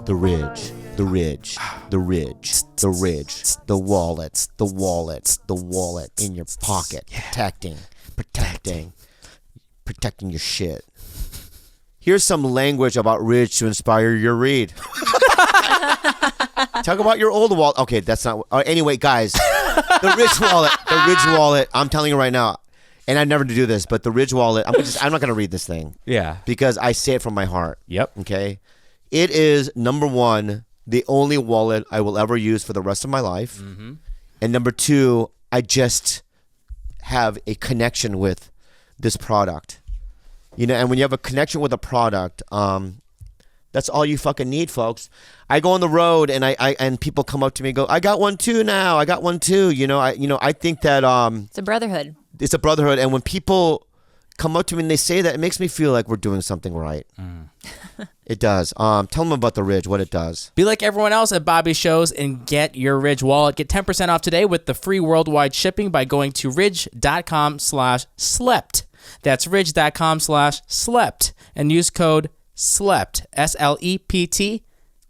The ridge, the ridge, the ridge, the ridge, the wallet, the wallet, the wallet in your pocket, protecting your shit. Here's some language about ridge to inspire your read. Talk about your old wallet. Okay, that's not. Anyway, guys, the ridge wallet. I'm telling you right now, and I never do this, but the ridge wallet. I'm not gonna read this thing. Yeah. Because I say it from my heart. Yep. Okay. It is number one, the only wallet I will ever use for the rest of my life, and number two, I just have a connection with this product. You know, and when you have a connection with a product, that's all you fucking need, folks. I go on the road and and people come up to me and go, "I got one too now. I got one too." I think that it's a brotherhood. It's a brotherhood, and when people come up to me and they say that, it makes me feel like we're doing something right. It does. Tell them about the Ridge, what it does. Be like everyone else at Bobby's shows and get your Ridge wallet. Get 10% off today with the free worldwide shipping by going to ridge.com/slept. That's ridge.com/slept and use code SLEPT, SLEPT.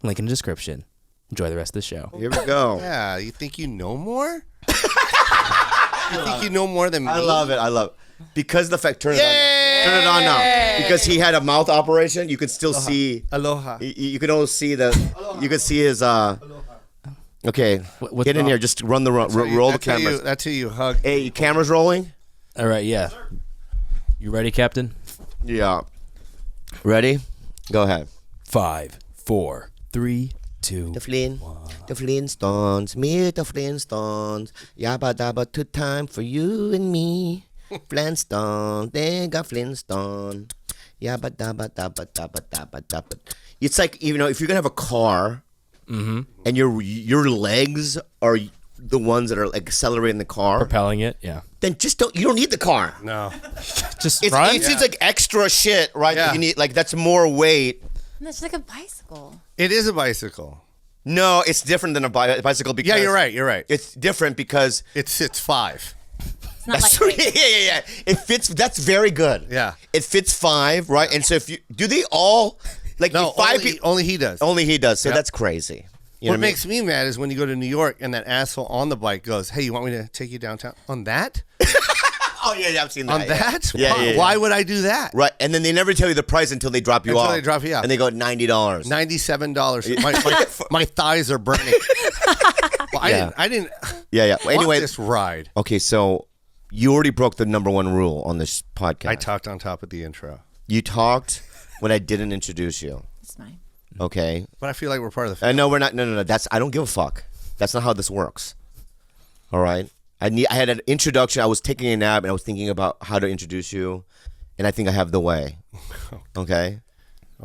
Link in the description. Enjoy the rest of the show. Here we go. Yeah, you think you know more? You think you know more than me? I love it. Because the fact, turn it on. Turn it on now. Because he had a mouth operation, you could still see. Aloha. You could only see you could see his. Okay, get in here. Just run roll the cameras. That's who you hug. Hey, cameras rolling. All right, yeah. You ready, Captain? Yeah. Ready? Go ahead. 5, 4, 3, 2. The Flintstones, meet the Flintstones. Yabba dabba, too time for you and me. Flintstone, they got Flintstone. Yabba dabba dabba dabba dabba dabba. It's like, if you're gonna have a car, and your legs are the ones that are like accelerating the car, propelling it, yeah. Then you don't need the car. No, just run. It's like extra shit, right? Yeah. That you need, like that's more weight. It's like a bicycle. It is a bicycle. No, it's different than a bicycle because you're right. It's different because it sits 5. It's not like yeah. It fits. That's very good. Yeah, it fits 5, right? And so do they all like no? 5 only he does. Only he does. So Yep. that's crazy. What makes me mad is when you go to New York and that asshole on the bike goes, "Hey, you want me to take you downtown on that?" Oh yeah, I've seen that. On that? Yeah. Why would I do that? Right, and then they never tell you the price until they drop you off. Until they drop you off. And they go $90. $97. My thighs are burning. Well, I didn't. Yeah. Well, anyway, this ride. Okay, so you already broke the number 1 rule on this podcast. I talked on top of the intro. You talked when I didn't introduce you. It's fine. Okay. But I feel like we're part of the family. No, we're not. No. I don't give a fuck. That's not how this works. All right. I had an introduction. I was taking a nap and I was thinking about how to introduce you, and I think I have the way. Okay.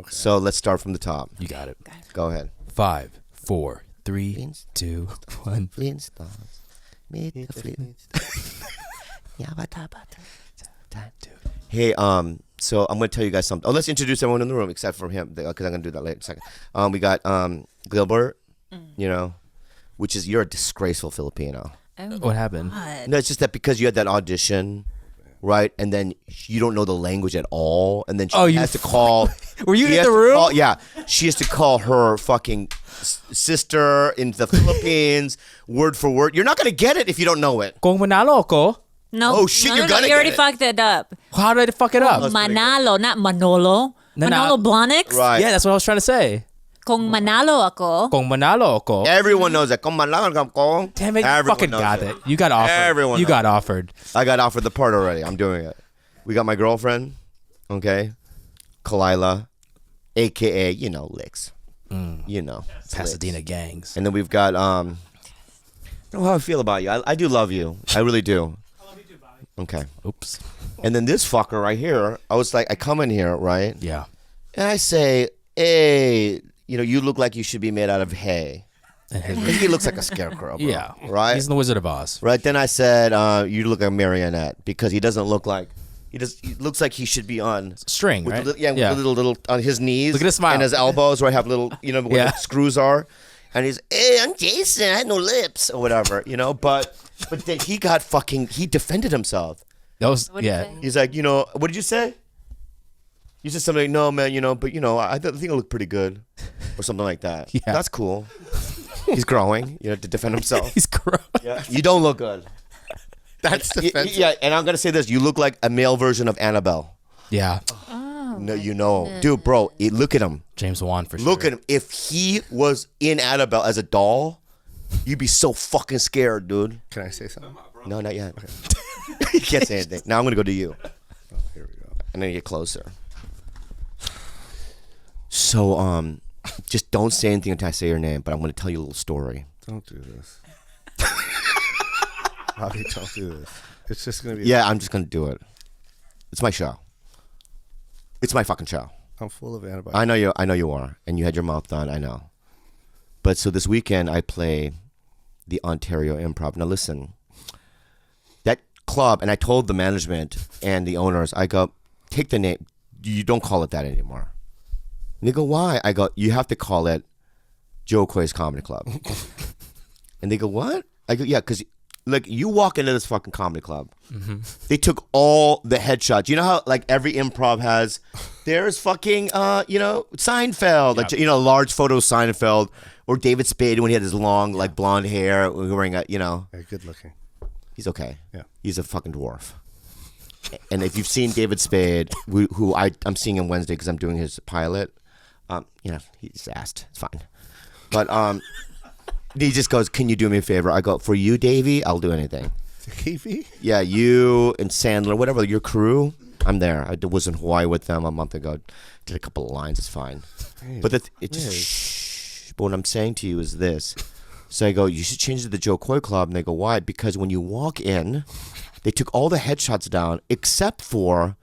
So let's start from the top. You got it. Go ahead. 5, 4, 3, 2, 1. Flintstones. Meet the Flintstones. Hey, so I'm gonna tell you guys something. Oh, let's introduce everyone in the room except for him, because I'm gonna do that later in a second. We got Gilbert, which is, you're a disgraceful Filipino. Oh, What happened? God. No, it's just that because you had that audition, right? And then you don't know the language at all, and then she has to call. Were you in the room? She has to call her fucking sister in the Philippines, word for word. You're not gonna get it if you don't know it. Kung manalo ako. No. Oh, shit, you're gonna You already get it. fucked it up. How did I fuck it up? Manalo, not Manolo. Manolo Blahniks? Right. Yeah, that's what I was trying to say. Kung manalo ako. Kung manalo ako. Everyone knows that. Kung manalo ako. Damn it, you Everyone fucking knows got it. it. You got offered. Everyone You knows got offered. I got offered the part already. I'm doing it. We got my girlfriend, okay, Khalyla, a.k.a., Licks. Pasadena gangs. And then we've got, I don't know how I feel about you. I do love you. I really do. I love you too, Bobby. Okay. Oops. And then this fucker right here, I was like, I come in here, right? Yeah. And I say, hey, you look like you should be made out of hay. And He looks like a scarecrow, bro. yeah. Right? He's in the Wizard of Oz. Right. Then I said, you look like a marionette, because he doesn't look like, he looks like he should be on String, with right? with little on his knees. Look at his smile. And his elbows, where I have little, where the screws are. and he's, hey, I'm Jason. I had no lips or whatever, you know. But then he defended himself. That was What did you yeah. say? He's like, you know, what did you say? You said something like, no, man, you know, but you know, I think I look pretty good, or something like that. Yeah. That's cool. He's growing, you know, to defend himself. He's gross. Yeah. You don't look good. That's defensive. Yeah, and I'm gonna say this: you look like a male version of Annabelle. Yeah. No, you know, dude, bro, look at him. James Wan for sure. Look at him. If he was in Annabelle as a doll, you'd be so fucking scared, dude. Can I say something? No, not yet. You can't say anything. Now I'm gonna go to you, Oh, here we go. and then you get closer. So, just don't say anything until I say your name. But I'm gonna tell you a little story. Don't do this. Bobby, don't do this. It's just gonna be. Yeah, I'm just gonna do it. It's my show. It's my fucking show. I'm full of antibiotics. I know you are, and you had your mouth done. I know. But so this weekend I play the Ontario Improv. Now listen, that club, and I told the management and the owners, I go, take the name. You don't call it that anymore. And they go, why? I go, you have to call it Joe Coy's Comedy Club. And they go, what? I go, yeah, because like you walk into this fucking comedy club, they took all the headshots. You know how like every improv has, there's fucking you know, Seinfeld, like, you know, large photo of Seinfeld, or David Spade when he had his long like blonde hair, wearing a, you know, Yeah, good looking. he's okay. Yeah. He's a fucking dwarf. And if you've seen David Spade, who I'm seeing him Wednesday because I'm doing his pilot, you know, he's asked. It's fine. But he just goes, can you do me a favor? I go, for you, Davey, I'll do anything. Davey? Yeah, you and Sandler, whatever, your crew, I'm there. I was in Hawaii with them a month ago. Did a couple of lines. It's fine. But shh. But what I'm saying to you is this. So I go, you should change it to the Joe Coy Club. And they go, why? Because when you walk in, they took all the headshots down except for,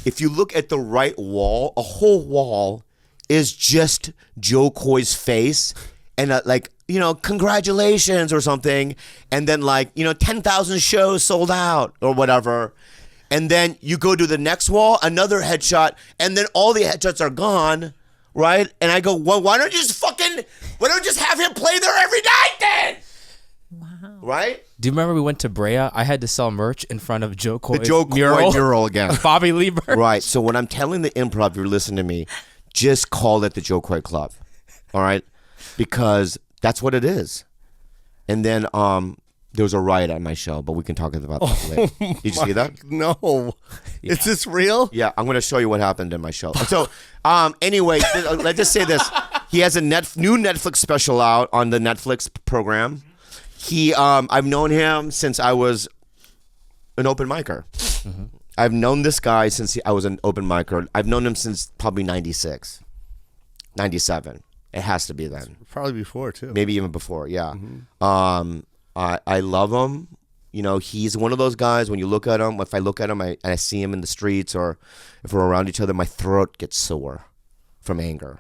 if you look at the right wall, a whole wall is just Joe Coy's face and like, you know, congratulations or something. And then like, you know, 10,000 shows sold out or whatever. And then you go to the next wall, another headshot, and then all the headshots are gone, right? And I go, well, why don't you just have him play there every night then? Wow. Right? Do you remember we went to Brea? I had to sell merch in front of Joe Coy's The Joe Coy mural. mural again. Bobby Liebert. Right. So when I'm telling the improv, you're listening to me, just call it the Joe Coy Club. All right? Because that's what it is. And then there was a riot at my show, but we can talk about that later. Did you see that? No. Is this real? Yeah, I'm going to show you what happened in my show. So anyway, let's just say this. He has a new Netflix special out on the Netflix program. I've known him since I was an open micer. Mm-hmm. I've known this guy since I was an open micer. I've known him since probably 96, 97. It has to be then. Probably before, too. Maybe even before, yeah. Mm-hmm. I love him. You know, he's one of those guys, when you look at him, if I look at him and I see him in the streets or if we're around each other, my throat gets sore from anger.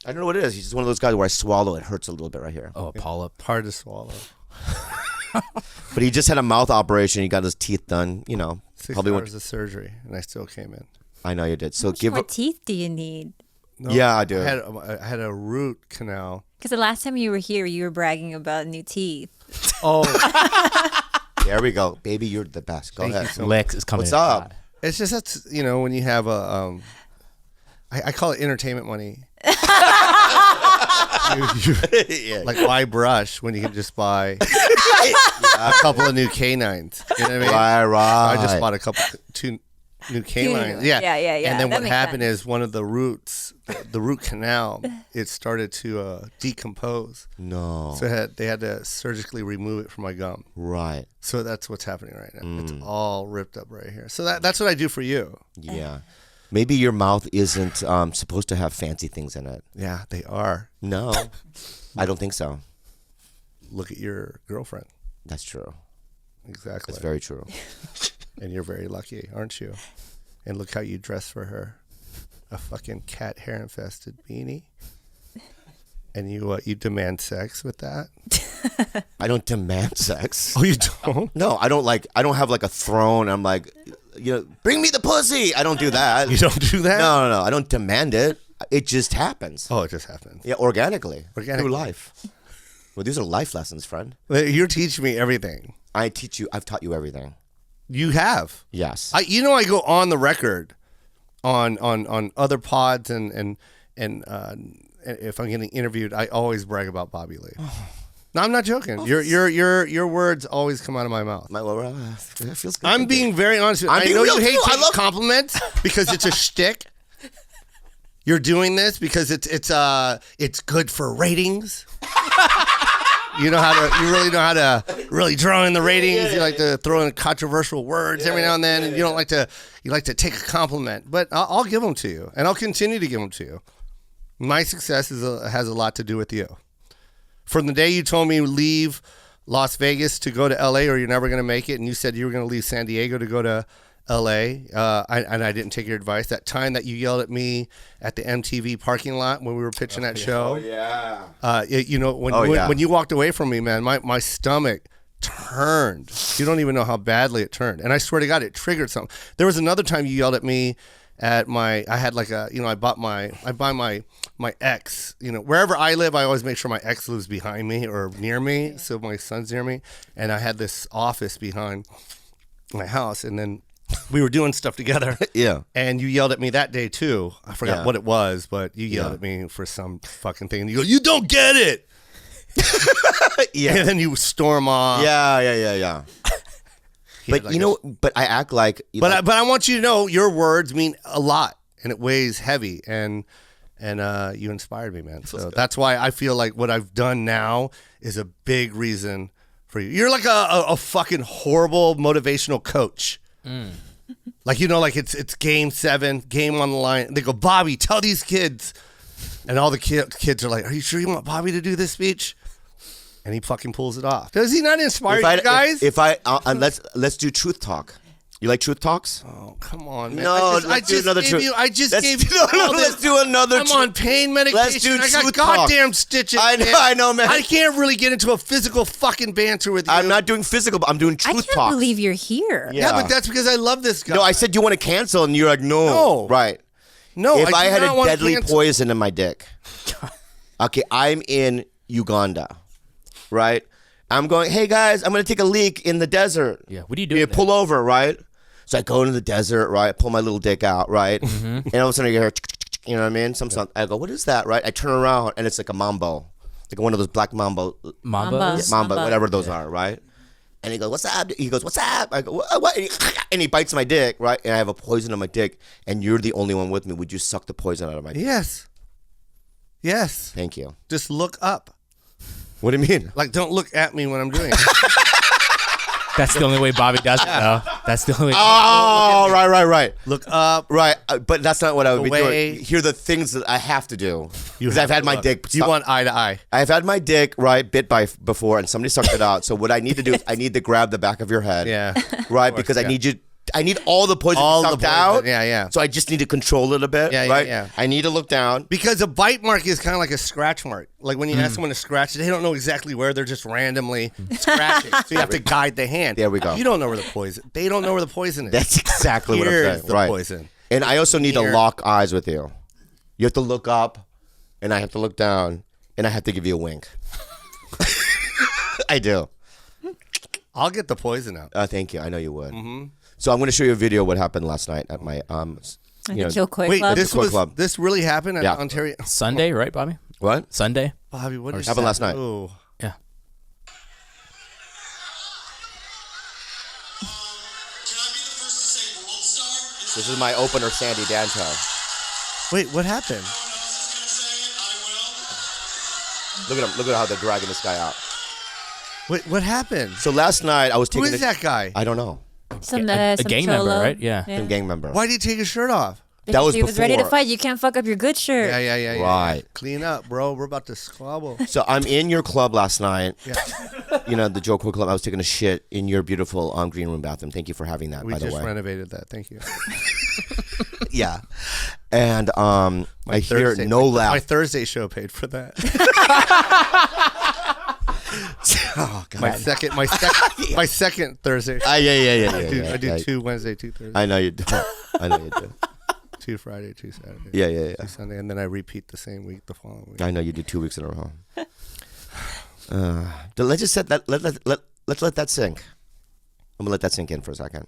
I don't know what it is. He's just one of those guys where I swallow, it hurts a little bit right here. Oh, a polyp. Hard to swallow. But he just had a mouth operation. He got his teeth done, you know. 6 hours of surgery, and I still came in. I know you did. So How much more teeth do you need? No, Yeah, I do. I had a root canal. Because the last time you were here, you were bragging about new teeth. Oh, There we go. Baby, you're the best. Go Thank you ahead. so much. Lex is coming. What's in up? hot. it's just that's, you know, when you have a I call it entertainment money. Yeah. Like why brush when you can just buy a couple of new canines? You know what I mean? Right. I just bought two new canines. Yeah. Yeah. And then That what makes happened sense. is one of the roots, the root canal, it started to decompose. No. So they had to surgically remove it from my gum. Right. So that's what's happening right now. It's all ripped up right here. So that's what I do for you. Yeah. Maybe your mouth isn't supposed to have fancy things in it. Yeah, they are. No. I don't think so. Look at your girlfriend. That's true. Exactly. That's very true. And you're very lucky, aren't you? And look how you dress for her. A fucking cat hair infested beanie. And you demand sex with that? I don't demand sex. Oh, you don't? No, I don't have like a throne. I'm like, you know, bring me the pussy. I don't do that. You don't do that? No. I don't demand it. It just happens. Oh, it just happens. Yeah, organically. Organically. Through life. Well, these are life lessons, friend. You're teaching me everything. I've taught you everything. You have. Yes. I go on the record on other pods and if I'm getting interviewed, I always brag about Bobby Lee. No, I'm not joking. Your words always come out of my mouth. It feels good. I'm being very honest with you. I know you hate taking compliments because it's a shtick. You're doing this because it's good for ratings. You really know how to really draw in the ratings. You like to throw in controversial words every now and then, and you like to take a compliment. But I'll give them to you, and I'll continue to give them to you. My success has a lot to do with you. From the day you told me leave Las Vegas to go to LA or you're never going to make it, and you said you were going to leave San Diego to go to LA, and I didn't take your advice. That time that you yelled at me at the MTV parking lot when we were pitching that show. Oh, yeah. When you walked away from me, man, my stomach turned. You don't even know how badly it turned. And I swear to God, it triggered something. There was another time you yelled at me at I buy my ex, wherever I live, I always make sure my ex lives behind me or near me. So my son's near me. And I had this office behind my house, and then we were doing stuff together. Yeah. And you yelled at me that day too. I forgot what it was, but you yelled at me for some fucking thing. And you go, "You don't get it." Yeah. And then you storm off. Yeah. But but I act like. But I want you to know your words mean a lot, and it weighs heavy, and you inspired me, man. So that's why I feel like what I've done now is a big reason for you. You're like a fucking horrible motivational coach. Like it's game 7, game on the line. They go, "Bobby, tell these kids," and all the kids are like, "Are you sure you want Bobby to do this speech?" And he fucking pulls it off. Does he not inspire you guys? Let's do truth talk. You like truth talks? Oh, come on, man. No, let's do another truth. Let's do another. I'm on pain medication. Let's do I got truth goddamn talk. stitches. I know, man. I can't really get into a physical fucking banter with you. I'm not doing physical, but I'm doing truth talk. I can't believe you're here. Yeah, but that's because I love this guy. No, I said you want to cancel, and you're like, no. Right. No, if I had a deadly cancel. poison in my dick. Okay, I'm in Uganda, right? I'm going, "Hey guys, I'm going to take a leak in the desert." Yeah, what do you do? You pull over, right? So I go into the desert, right? Pull my little dick out, right? And all of a sudden I hear, you know what I mean? I go, "What is that?" Right? I turn around and it's like a mambo, like one of those black mambo, Mambas? mamba, whatever those are, right? And he goes, "What's up?" He goes, "What's up?" I go, "What?" And he bites my dick, right? And I have a poison on my dick, and you're the only one with me. Would you suck the poison out of my dick? Yes. Thank you. Just look up. What do you mean? Like, don't look at me when I'm doing it. That's the only way Bobby does it, though. That's the only way. Oh, right. Look up. Right, but that's not what I would be Away. doing. Here are the things that I have to do. You Because I've had my dick. You want eye to eye. I've had my dick, right, bit by before, and somebody sucked it out. So what I need to do is I need to grab the back of your head. Yeah. Right, because I need all the poison sucked out. Yeah. So I just need to control it a bit. Yeah, right? yeah. I need to look down. Because a bite mark is kind of like a scratch mark. Like when you ask someone to scratch, they don't know exactly where. They're just randomly scratching. So you have to guide the hand. There we go. You don't know where the poison. They don't know where the poison is. That's exactly what I'm Here's saying. the Right. poison. And I also need to Here. lock eyes with you. You have to look up, and I have to look down, and I have to give you a wink. I do. I'll get the poison out. Thank you. I know you would. So I'm going to show you a video of what happened last night at my The Kill Koi Wait, Club. this really happened at Yeah. Ontario? Sunday, right, Bobby? What? Sunday. Bobby, what is happened last night? Oh. Yeah. This is my opener, Sandy Danto. Wait, what happened? Look at him. Look at how they're dragging this guy out. Wait, what happened? So last night I was taking. Who is that guy? I don't know. Some A gang member, cholo. right? Yeah. Some gang member. Why did he take his shirt off? That was he was ready to before. fight. You can't fuck up your good shirt. Yeah. Right. Clean up, bro. We're about to squabble. So I'm in your club last night. Yeah. You know, the Joe Coy Club. I was taking a shit in your beautiful green room bathroom. Thank you for having that, We by the just way. renovated that. Thank you. Yeah. And I hear Thursday- no My laugh. Thursday show paid for that. Oh, God. My second Thursday. Yeah. I do 2 Wednesday, 2 Thursday. I know you do. I know you do. 2 Friday, 2 Saturday. Yeah. 2 Sunday, and then I repeat the same week the following week. I know you do 2 weeks in a row. Let's just set that. Let's let that sink. I'm gonna let that sink in for a second.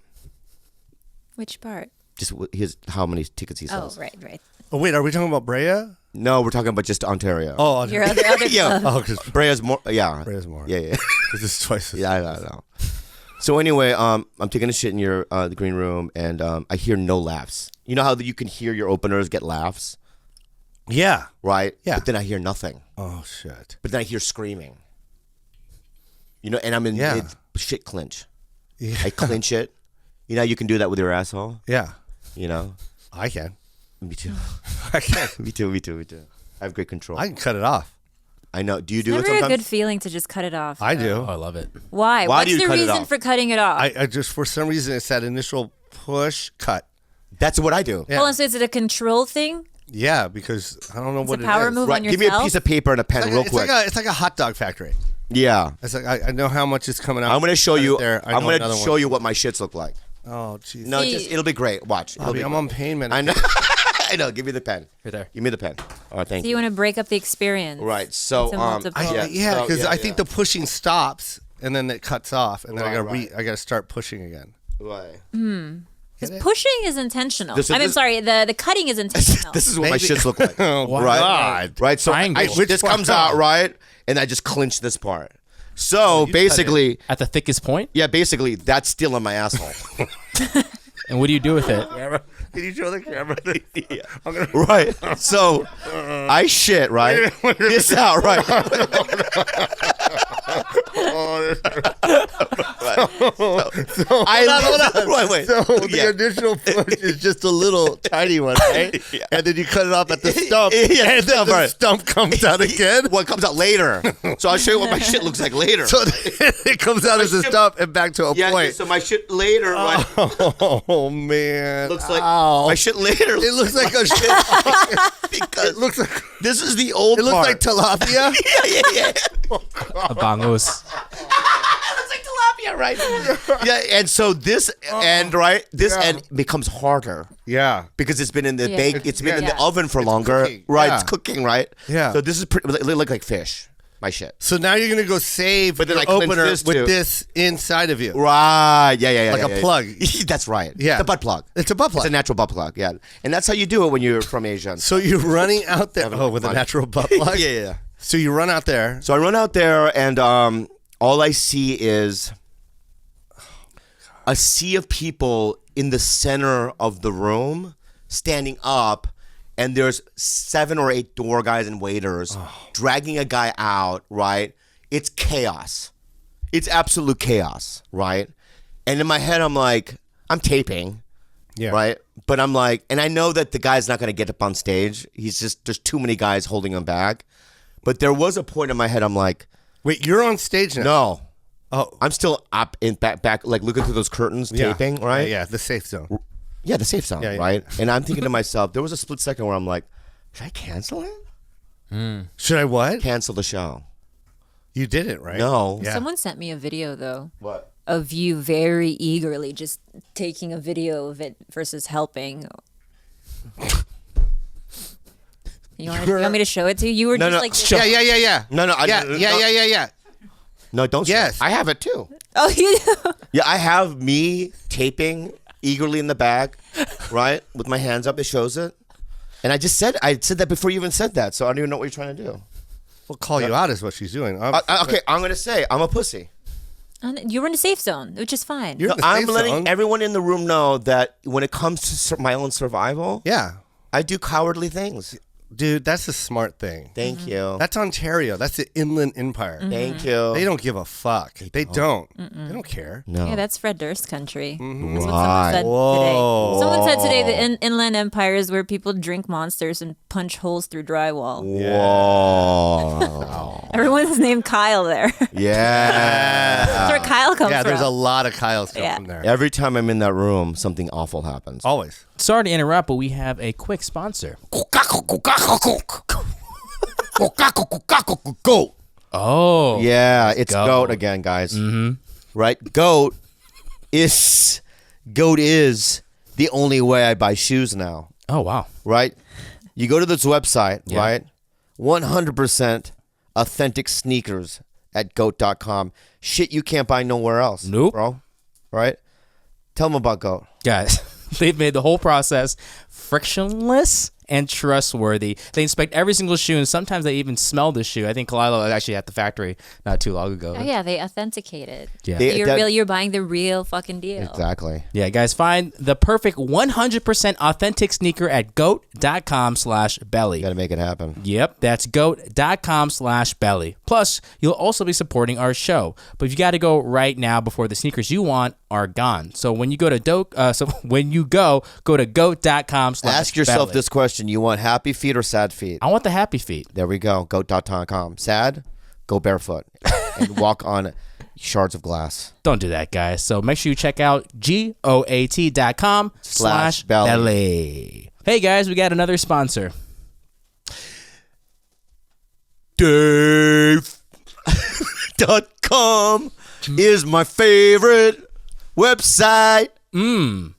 Which part? Just here's how many tickets he Oh, sells. right. Oh wait, are we talking about Brea? No, we're talking about just Ontario. Oh, Your other yeah. club. oh, because Brea's more. Yeah. Brea's more. Yeah. Because it's twice. Yeah, I know. So anyway, I'm taking a shit in your the green room, and I hear no laughs. You know how you can hear your openers get laughs, Yeah. right? Yeah. But then I hear nothing. Oh shit. But then I hear screaming. You know, and I'm in shit clinch. Yeah. I clinch it. You know, you can do that with your asshole. Yeah. You know. I can. Me too. I can. Me too. I have great control. I can cut it off. I know. Do you do Never it a sometimes? good feeling to just cut it off. I do. Oh, I love it. Why? Why What's do you the cut it reason off? for cutting it off? I just for some reason it's that initial push cut. That's what I do. Yeah. Hold on, so is it a control thing? Yeah, because I don't know It's what a it power is. move Right. on Give yourself? me a piece of paper and a pen, real quick. It's like a hot dog factory. Yeah. It's like I know how much is coming out. I'm gonna show you. There. I'm gonna show you what my shits look like. Oh, jeez. No, See- it'll be great. Watch. It'll Bobby, be I'm great. on pain, man. I know. I know. Give me the pen. Right there. Give me the pen. All right, thank So you. you want to break up the experience. Right. So It's a multiple. Yeah, because so, I think the pushing stops and then it cuts off, and then Right. I gotta start pushing again. Right. Because pushing is intentional. This- I mean, this- sorry, the cutting is intentional. This is what my Maybe- shits look like. Oh, right. God. Right. So Triangle. this comes out right, and I just clinch this part. So basically, At the thickest point? yeah, basically that's still in my asshole. And what do you do with it? Can you show the camera? Right. So I shit, right? This out, right? Hold on. Wait. So the Yeah. initial push is just a little tiny one, right? Yeah. And then you cut it off at the stump, Yeah, and then stump, the right. stump comes out again. What comes out later? So I'll show you what my shit looks like later. So it comes out as a stump and back to a yeah. point. So my shit later, right, Oh man! looks like Ow. my shit later. It looks like a shit. because It looks like this is the old it looks part. like tilapia. yeah. A bangus. It's like tilapia, right? Yeah, and so this end, right? This Yeah. end becomes harder Yeah. because it's been in the Yeah. bake. It's been in the Yeah. oven for longer, cooking. right? Yeah. It's cooking, right? Yeah. So this is pretty. It look like fish. My shit. So now you're gonna go save But then your I clinch opener this with too. this inside of you. Right. Yeah. Like a plug. That's right. Yeah. The butt plug. It's a butt plug. It's a natural butt plug. Yeah. And that's how you do it when you're from Asia. So you're running out there. Having Oh, with a fun. natural butt plug. yeah. So you run out there. So I run out there, and all I see is a sea of people in the center of the room, standing up, and there's 7 or 8 door guys and waiters dragging a guy out, right? It's chaos. It's absolute chaos, right? And in my head, I'm like, I'm taping, Yeah. right? But I'm like, and I know that the guy's not going to get up on stage. He's just, there's too many guys holding him back. But there was a point in my head, I'm like, Wait, you're on stage now. no. Oh. I'm still up in back, like looking through those curtains, Yeah. taping, right? Yeah, the safe zone. Yeah, the safe zone, Yeah, yeah. right? And I'm thinking to myself, there was a split second where I'm like, should I cancel it? Should I what? Cancel the show. You did it, right? No. Yeah. Someone sent me a video, though, What? of you very eagerly just taking a video of it versus helping. You want me to show it to you? You were No, just no, like, show- Yeah. No. Yeah. No, don't. show Yes. it. I have it too. oh, you do? Yeah, I have me taping eagerly in the back, right, with my hands up. It shows it. And I said that before you even said that, so I don't even know what you're trying to do. We'll call you out is what she's doing. Okay, I'm gonna say I'm a pussy. You were in a safe zone, which is fine. You're No, in the I'm safe letting zone. everyone in the room know that when it comes to my own survival, Yeah. I do cowardly things. Dude, that's a smart thing. Thank you. That's Ontario. That's the Inland Empire. Thank you. They don't give a fuck. They don't. They don't care. No. Yeah, that's Fred Durst's country. Mm-hmm. That's what someone said Whoa. today. Someone said today the Inland Empire is where people drink monsters and punch holes through drywall. Whoa. Everyone's named Kyle there. Yeah. That's where Kyle comes Yeah, from. there's a lot of Kyles come Yeah. from there. Every time I'm in that room, something awful happens. Always. Sorry to interrupt, but we have a quick sponsor. Goat. Oh. Yeah, it's go. goat again, guys. Mm-hmm. Right? Goat is the only way I buy shoes now. Oh, wow. right? You go to this website, Yeah. right? 100% authentic sneakers at goat.com. Shit you can't buy nowhere else. Nope. Bro. Right? Tell them about Goat. Guys, they've made the whole process frictionless and trustworthy. They inspect every single shoe, and sometimes they even smell the shoe. I think Khalyla was actually at the factory not too long ago. Oh yeah, they authenticate it. Yeah. You're buying the real fucking deal. Exactly. Yeah, guys, find the perfect 100% authentic sneaker at goat.com/belly. You got to make it happen. Yep, that's goat.com/belly. Plus, you'll also be supporting our show. But you got to go right now before the sneakers you want are gone. So when you go to go to goat.com/belly. Ask yourself this question. You want happy feet or sad feet? I want the happy feet. There we go. Goat.com. Sad? Go barefoot and walk on shards of glass. Don't do that, guys. So make sure you check out goat.com/belly. Hey, guys, we got another sponsor. Dave.com is my favorite website.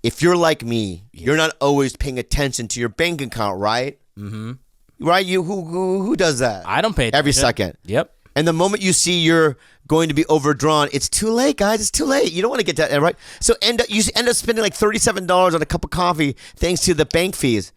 If you're like me, you're not always paying attention to your bank account, right? Mm-hmm. Right? You who does that? I don't pay every attention. second. Yep. And the moment you see you're going to be overdrawn, it's too late, guys. It's too late. You don't want to get that, right? So you end up spending like $37 on a cup of coffee thanks to the bank fees.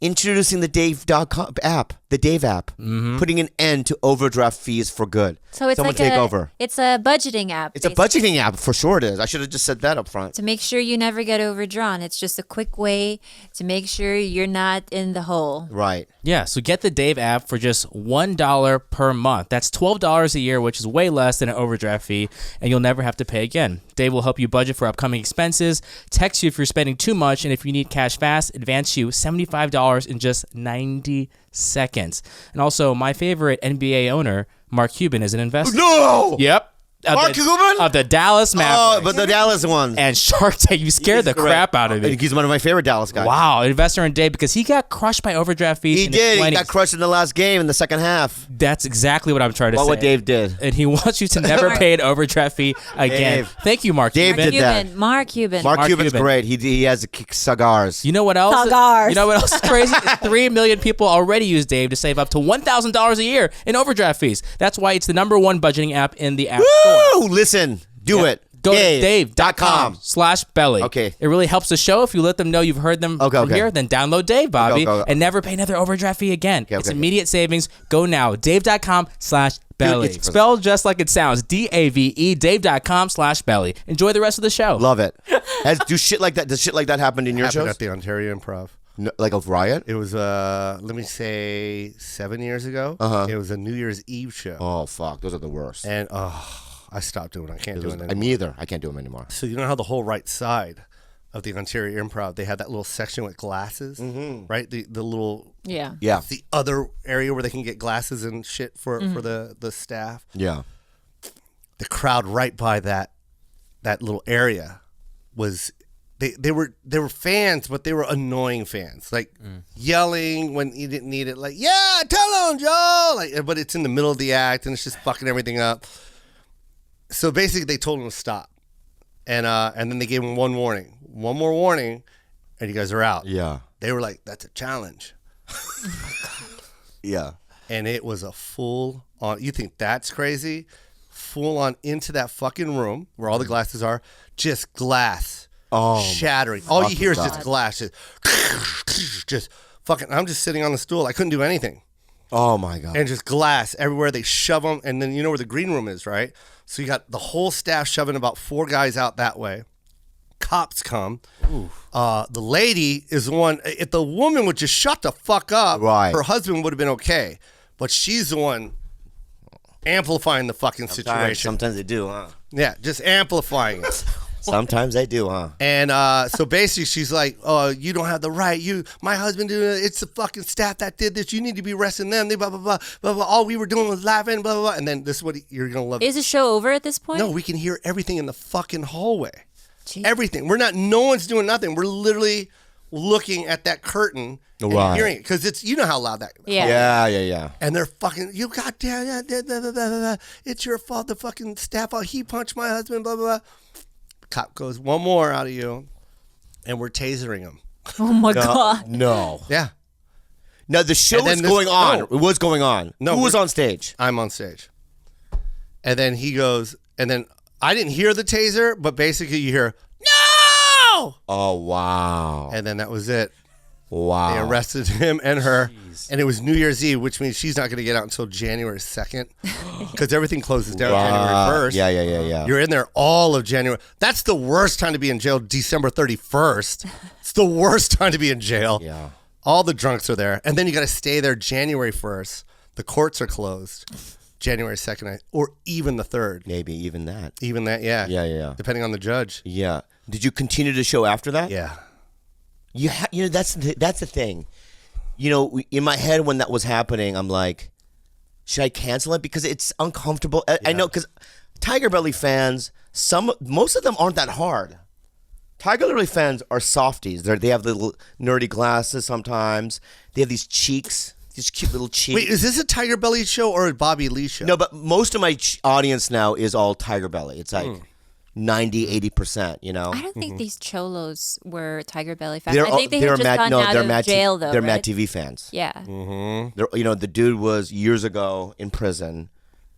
Introducing the Dave.com app, the Dave app, putting an end to overdraft fees for good. So it's Someone like take over. It's a budgeting app. It's a budgeting app, for sure it is. I should have just said that up front. To make sure you never get overdrawn. It's just a quick way to make sure you're not in the hole. Right. Yeah, so get the Dave app for just $1 per month. That's $12 a year, which is way less than an overdraft fee, and you'll never have to pay again. Dave will help you budget for upcoming expenses, text you if you're spending too much, and if you need cash fast, advance you $75 in just 90 seconds. And also, my favorite NBA owner, Mark Cuban, is an investor. No! Yep. Mark Cuban? Of the Dallas Mavericks. Oh, but the Dallas ones. And Shark Tank, you scared the crap out of me. He's one of my favorite Dallas guys. Wow, investor in Dave, because he got crushed by overdraft fees. He in did. His He 20s. got crushed in the last game in the second half. That's exactly what I'm trying to say. What Dave did. And he wants you to never pay an overdraft fee again. Dave. Thank you, Mark. Dave Cuban. did that. Mark Cuban. Mark Cuban's Cuban. great. He has cigars. You know what else? Cigars. You know what else is crazy? 3 million people already use Dave to save up to $1,000 a year in overdraft fees. That's why it's the #1 budgeting app in the App Store. Woo! Listen. Do it. Go to Dave.com/belly. Okay. It really helps the show if you let them know you've heard them from here. Then download Dave, Bobby, Okay. and never pay another overdraft fee again. It's immediate savings. Go now. Dave.com/belly. Dude, Spelled just like it sounds. DAVE. Dave.com/belly. Enjoy the rest of the show. Love it. Do shit like that? Does shit like that happen in your Happened shows? at the Ontario Improv. No, like a Riot? It was let me say 7 years ago. It was a New Year's Eve show. Oh fuck, those are the worst. And I stopped doing it. I can't do it anymore. Me either. I can't do them anymore. So you know how the whole right side of the Ontario Improv, they had that little section with glasses, right? The little Yeah. Yeah. the other area where they can get glasses and shit for the staff. Yeah. The crowd right by that little area was they were fans, but they were annoying fans, like yelling when you didn't need it, like yeah, tell them Joe, like, but it's in the middle of the act and it's just fucking everything up. So basically, they told him to stop, and then they gave him one more warning, and you guys are out. Yeah. They were like, "That's a challenge," Yeah. and it was a full on. You think that's crazy? Full on into that fucking room where all the glasses are, just glass shattering. All you hear is just glass, just fucking. I'm just sitting on the stool. I couldn't do anything. Oh my god. And just glass everywhere. They shove them, and then you know where the green room is, right? So you got the whole staff shoving about 4 guys out that way. Cops come. The lady is the one. If the woman would just shut the fuck up, Right. her husband would have been okay. But she's the one amplifying the fucking situation. Sometimes they do, huh? Yeah, just amplifying it. Sometimes they do, huh? And so basically, she's like, "Oh, you don't have the right. My husband did it. It's the fucking staff that did this. You need to be arresting them. They blah blah blah blah blah. All we were doing was laughing, blah blah blah." And then this is what you're gonna love. Is the show over at this point? No, we can hear everything in the fucking hallway. Jeez. Everything. No one's doing nothing. We're literally looking at that curtain and Right. hearing it because it's how loud that. Yeah. Yeah. And they're fucking, you goddamn, it's your fault. The fucking staff, he punched my husband, blah, blah, blah. Cop goes, one more out of you. And we're tasering him. Oh my God. No. Yeah. No, the show And then was this- going on. no. It was going on. No, Who was on stage? I'm on stage. And then he goes, and then I didn't hear the taser, but basically you hear, no! Oh, wow. And then that was it. Wow. They arrested him and her. And it was New Year's Eve, which means she's not going to get out until January 2nd because everything closes down January 1st. Yeah. You're in there all of January. That's the worst time to be in jail, December 31st. It's the worst time to be in jail. Yeah. All the drunks are there. And then you got to stay there January 1st. The courts are closed January 2nd or even the 3rd. Maybe even that. Even that, yeah. Yeah. Depending on the judge. Yeah. Did you continue the show after that? Yeah. That's the thing. In my head when that was happening, I'm like, should I cancel it? Because it's uncomfortable. I know, because TigerBelly fans, most of them aren't that hard. TigerBelly fans are softies. They have little nerdy glasses sometimes. They have these cheeks, these cute little cheeks. Wait, is this a TigerBelly show or a Bobby Lee show? No, but most of my audience now is all TigerBelly. It's like 90-80%, I don't think these cholos were TigerBelly fans. They're I think they had just gotten out of jail, though, They're right? Mad TV fans. Yeah. They're, the dude was years ago in prison.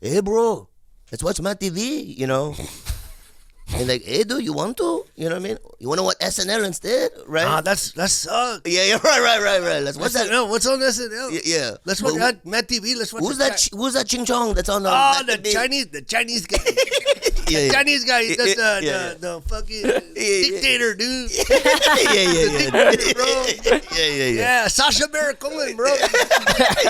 Hey, bro, let's watch Mad TV, And like, hey, dude, you want to? You know what I mean? You want to watch SNL instead, right? That sucks. Yeah, right. Let's watch that. SNL, what's on SNL? Yeah. Let's watch that Matt TV. Let's watch Who's that Ching Chong that's on the the Chinese guy. Yeah. Chinese guy. That's Yeah. the fucking dictator, dude. Yeah. Bro. Yeah. Yeah, Sasha Baron Cohen, bro.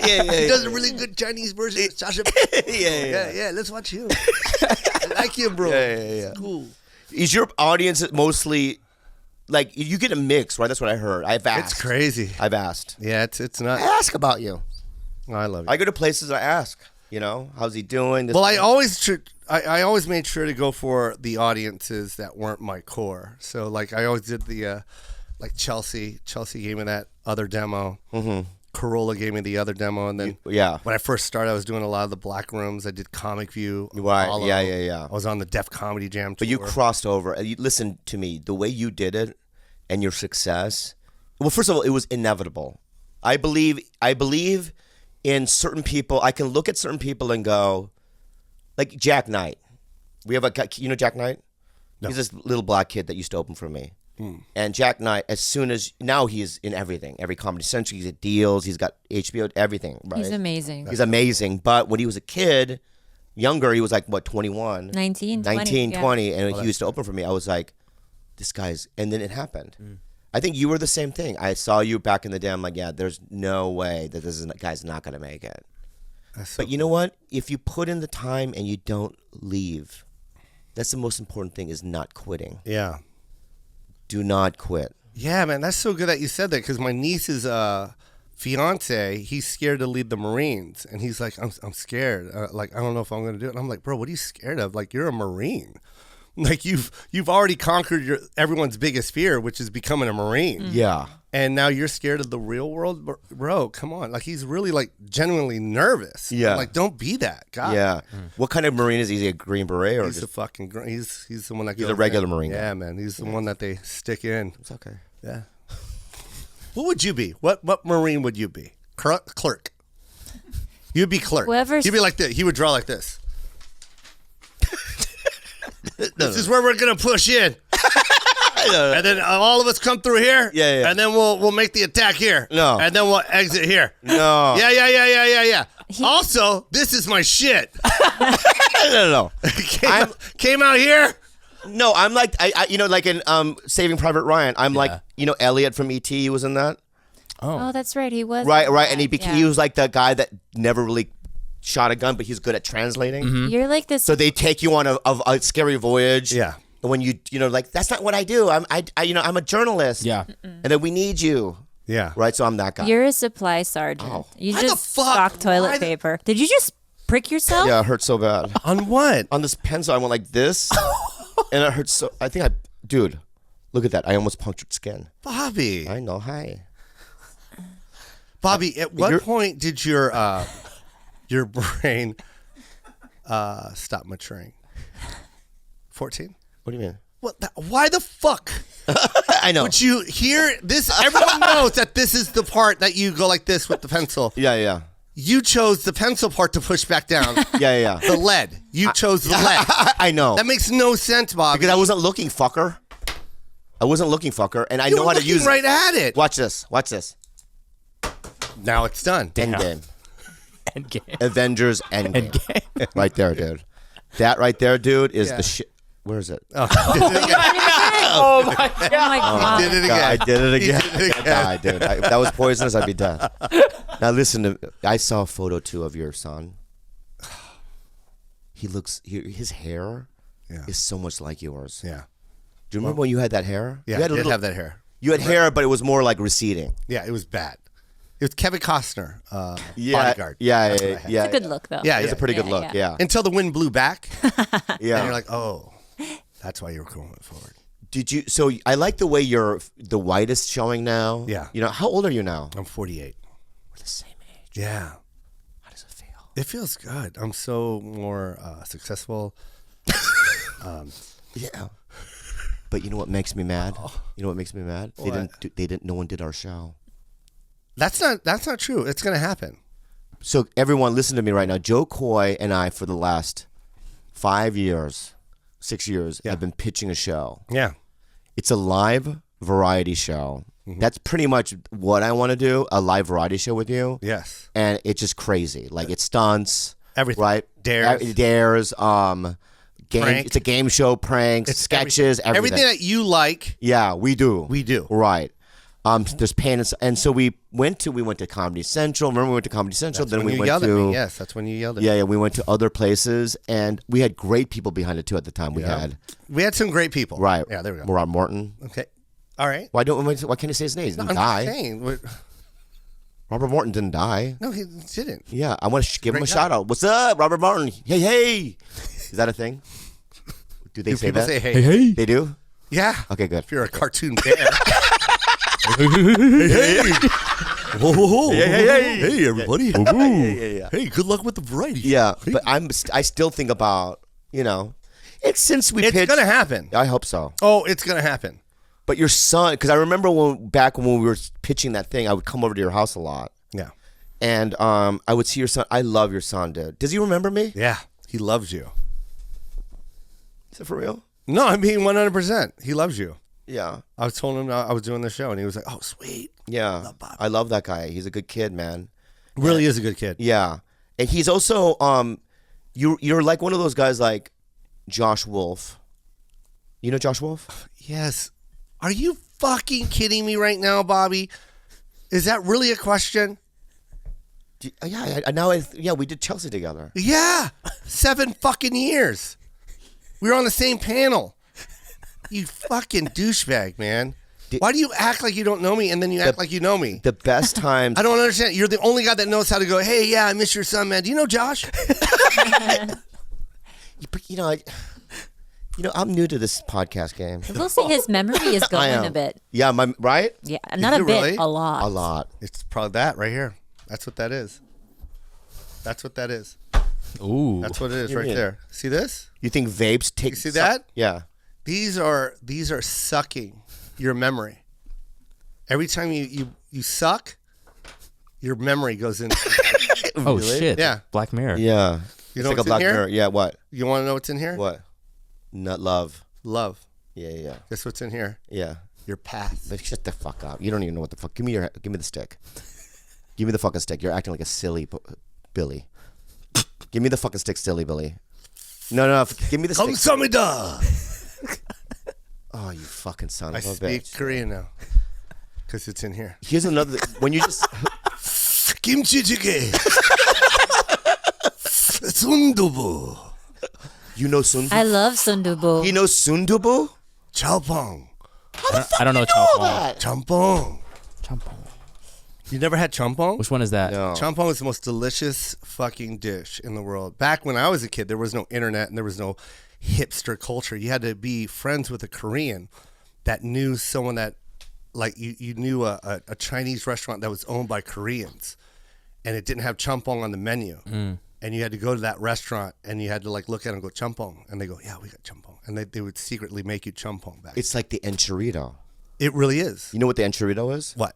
Yeah. He does a really good Chinese version of Sasha. Yeah. Let's watch him. I like him, bro. Yeah. Cool. Is your audience mostly like you get a mix, right? That's what I heard. I've asked. It's crazy. I've asked. Yeah, it's not. I ask about you. Oh, I love it. I go to places. I ask. How's he doing? Well, I always made sure to go for the audiences that weren't my core. So like I always did the like Chelsea gave me that other demo. Mm-hmm. Corolla gave me the other demo, and then when I first started, I was doing a lot of the black rooms. I did Comic View, right? Apollo. Yeah. I was on the Def Comedy Jam tour. But you crossed over. And listen to me. The way you did it, and your success. Well, first of all, it was inevitable. I believe in certain people. I can look at certain people and go, like Jack Knight. We have Jack Knight. No. He's this little black kid that used to open for me. And Jack Knight, as soon as now he's in everything, every Comedy Central, he's at deals, he's got HBO, everything. Right? He's amazing. He's amazing. But when he was a kid, younger, he was like, 21? 19, 20. And he used to open for me. I was like, this guy's, and then it happened. I think you were the same thing. I saw you back in the day. I'm like, yeah, there's no way that this guy's not going to make it. But you know what? If you put in the time and you don't leave, that's the most important thing is not quitting. Yeah. Do not quit. Yeah, man, that's so good that you said that because my niece's fiance, he's scared to leave the Marines, and he's like, I'm scared. Like, I don't know if I'm going to do it. And I'm like, bro, what are you scared of? Like, you're a Marine. Like, you've already conquered everyone's biggest fear, which is becoming a Marine. Yeah. And now you're scared of the real world? Bro, come on. Like, he's really, like, genuinely nervous. Yeah. I'm like, don't be that. God. Yeah. What kind of Marine is he? Is he a Green Beret? Or He's a fucking, he's the one that goes a regular in. Marine guy. Yeah, man. He's the one that they stick in. It's okay. Yeah. What would you be? What Marine would you be? Clerk. You'd be clerk. You'd be like this. He would draw like this. This is where we're gonna push in, and then all of us come through here. Yeah. And then we'll make the attack here. No. And then we'll exit here. No. Yeah. Also, this is my shit. No. Came out here. No, I'm like I like in Saving Private Ryan. I'm like Elliot from E.T. He was in that. Oh, that's right. He was. Right. And he was like the guy that never really shot a gun, but he's good at translating. Mm-hmm. You're like this. So they take you on a scary voyage. Yeah. And when like that's not what I do. I'm a journalist. Yeah. And then we need you. Yeah. Right. So I'm that guy. You're a supply sergeant. Oh. You Why just the fuck? stock toilet paper. Did you just prick yourself? Yeah, it hurt so bad. On what? On this pencil, I went like this, and it hurt so. I think dude, look at that. I almost punctured skin. Bobby. I know. Hi. Bobby, at what point did your brain stop maturing? 14? What do you mean? Why the fuck? I know. Would you hear this? Everyone knows that this is the part that you go like this with the pencil. Yeah. You chose the pencil part to push back down. Yeah. The lead. You chose the lead. I know. That makes no sense, Bobby. Because I wasn't looking, fucker. And I know how to use right it. at it. Watch this. Now it's done. Endgame. Endgame. Avengers Endgame. Right there, dude. That right there, dude, is the shit. Where is it? Oh my god! Did it again. I did it again. I died, dude. If that was poisonous, I'd be dead. Now listen, I saw a photo too of your son. His hair is so much like yours. Yeah. Do you remember when you had that hair? Yeah, you I had did have that hair. You had hair, but it was more like receding. Yeah, it was bad. It was Kevin Costner, Yeah, bodyguard. Yeah. It's a good look though. Yeah, It's a pretty good look. Yeah. Until the wind blew back. Yeah. And you're like, oh, that's why you were going forward. Did you? So I like the way the white is showing now. Yeah. You know, how old are you now? I'm 48. We're the same age. Yeah. How does it feel? It feels good. I'm so more successful. Yeah. But you know what makes me mad? You know what makes me mad? No one did our show. That's not true. It's gonna happen. So everyone, listen to me right now. Joe Coy and I, for the last 6 years, have been pitching a show. Yeah. It's a live variety show. That's pretty much what I want to do, a live variety show with you. Yes. And it's just crazy. Like, it's stunts. Everything. Right? Dares. Game. Prank. It's a game show, pranks, sketches, everything. Everything that you like. Yeah, we do. We do. Right. There's pain, and so we went to Comedy Central. Remember, we went to Comedy Central. That's then when we you went yelled to at me. Yes, that's when you yelled at me. Yeah. We went to other places, and we had great people behind it too. At the time, we had some great people. Right. Yeah, there we go. Rob Morton. Okay. All right. Why can't you say his name? He didn't die. Saying, Robert Morton didn't die. no, he didn't. Yeah, I want to give him a Great shout out. What's up, Robert Morton? Hey. Is that a thing? Do they say People that? say hey. They do? Yeah. Okay, good. If you're a cartoon bear. Hey, everybody. Yeah. Hey, good luck with the variety. Yeah, but I still think about, it's since we It's pitched. gonna happen. I hope so. Oh, it's gonna happen. But your son, because I remember back when we were pitching that thing, I would come over to your house a lot. Yeah. And I would see your son. I love your son, dude. Does he remember me? Yeah. He loves you. Is it for real? No, I mean 100%. He loves you. Yeah. I was telling him I was doing the show, and he was like, "Oh, sweet." Yeah. I love that guy. He's a good kid, man. Really is a good kid. Yeah. And he's also you're like one of those guys like Josh Wolf. You know Josh Wolf? Yes. Are you fucking kidding me right now, Bobby? Is that really a question? Yeah, we did Chelsea together. Yeah. 7 fucking years. We were on the same panel. You fucking douchebag, man. Why do you act like you don't know me and then you act like you know me? The best times. I don't understand. You're the only guy that knows how to go, hey, yeah, I miss your son, man. Do you know Josh? I'm new to this podcast game. I will say his memory is going a bit. Yeah, right? Yeah, not a it bit, really? a lot. A lot. It's probably that right here. That's what that is. That's what that is. Ooh. That's what it is You right mean- there. See this? You think vapes take? You see that? Yeah. These are sucking your memory. Every time you suck, your memory goes in. Oh shit. Yeah. Black Mirror. Yeah. You It's know like what's a black in here? mirror. Yeah. What? You want to know what's in here? What? Nut love. Love. Yeah. Guess what's in here? Yeah. Your path. But shut the fuck up. You don't even know what the fuck. Give me the stick. Give me the fucking stick. You're acting like a silly Billy. Give me the fucking stick, silly Billy. No. Give me the stick. Kamsamida. Oh, you fucking son I of a speak bitch. Korean now. Because it's in here. Here's another. When you just. Kimchi jjigae. Sundubu. You know sundubu? I love sundubu. You know sundubu? Chaopong. I don't know Champong. Champong. Champong. You never had champong? Which one is that? No. Champong is the most delicious fucking dish in the world. Back when I was a kid, there was no internet and there was no hipster culture. You had to be friends with a Korean that knew someone that, like, you knew a Chinese restaurant that was owned by Koreans, and it didn't have champong on the menu. and you had to go to that restaurant, and you had to like look at it and go champong, and they go, yeah, we got champong, and they would secretly make you champong back. It's like the enchilada. It really is. You know what the enchilada is? What?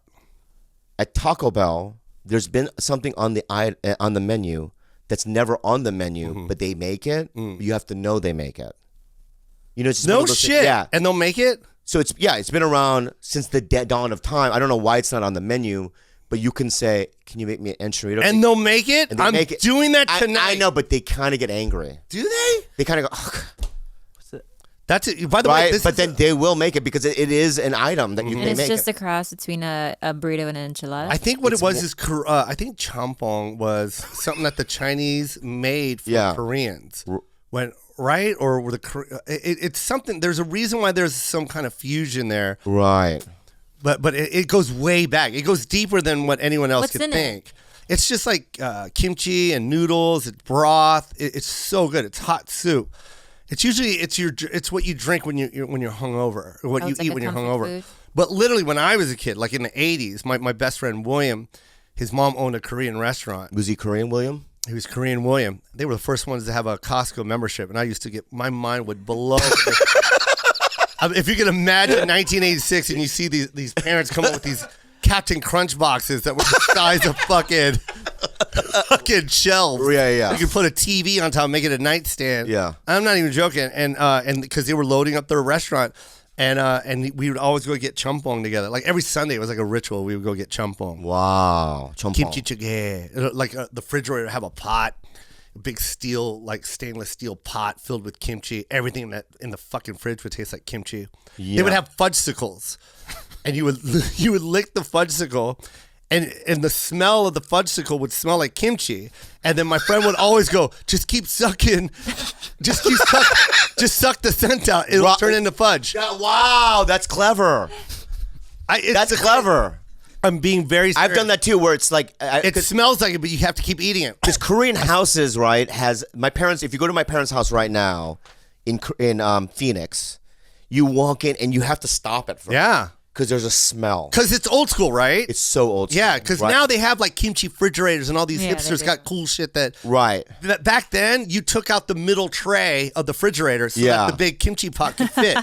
At Taco Bell, there's been something on the menu that's never on the menu, but they make it. You have to know they make it. You know, it's just No shit. Yeah, And they'll make it? so it's been around since the dawn of time. I don't know why it's not on the menu, but you can say, "Can you make me an enchilada?" And they'll make it? And they I'm make it. doing that tonight. I know, but they kind of get angry. Do they? They kind of go, "Ugh." That's it. By the way, Right, this but is then they will make it because it is an item that you And can it's make. just a cross between a burrito and an enchilada. I think what it was is I think champong was something that the Chinese made for Koreans. Right? Or were it's something. There's a reason why there's some kind of fusion there. Right. But it goes way back. It goes deeper than what anyone else What's could in think. It's just like kimchi and noodles. It's broth. It's so good. It's hot soup. It's usually it's what you drink when you're hungover, or what you eat when you're hungover. Food. But literally, when I was a kid, like in the '80s, my best friend William, his mom owned a Korean restaurant. Was he Korean, William? He was Korean William. They were the first ones to have a Costco membership, and I used to get my mind would blow. If you can imagine 1986, and you see these parents come up with these Captain Crunch boxes that were the size of fucking shelves. Yeah. You could put a TV on top, make it a nightstand. Yeah. I'm not even joking. And because they were loading up their restaurant, and we would always go get champong together. Like every Sunday, it was like a ritual. We would go get champong. Wow. Champong. Kimchi jjigae. Like the refrigerator would have a pot. A big stainless steel pot filled with kimchi. Everything that in the fucking fridge would taste like kimchi. Yeah. They would have fudgesicles, and you would lick the fudgesicle, and the smell of the fudgesicle would smell like kimchi. And then my friend would always go, "Just keep sucking, just suck the scent out. It'll turn into fudge." Yeah, wow, that's clever. That's clever. I'm being very serious. I've done that too, where it's like it smells like it, but you have to keep eating it. Because Korean houses, right, has my parents. If you go to my parents' house right now, in Phoenix, you walk in and you have to stop it. Yeah, because there's a smell. Because it's old school, right? It's so old school. Yeah, because now they have like kimchi refrigerators and all these Yeah, hipsters they got cool shit that. Right. Back then, you took out the middle tray of the refrigerator so that the big kimchi pot could fit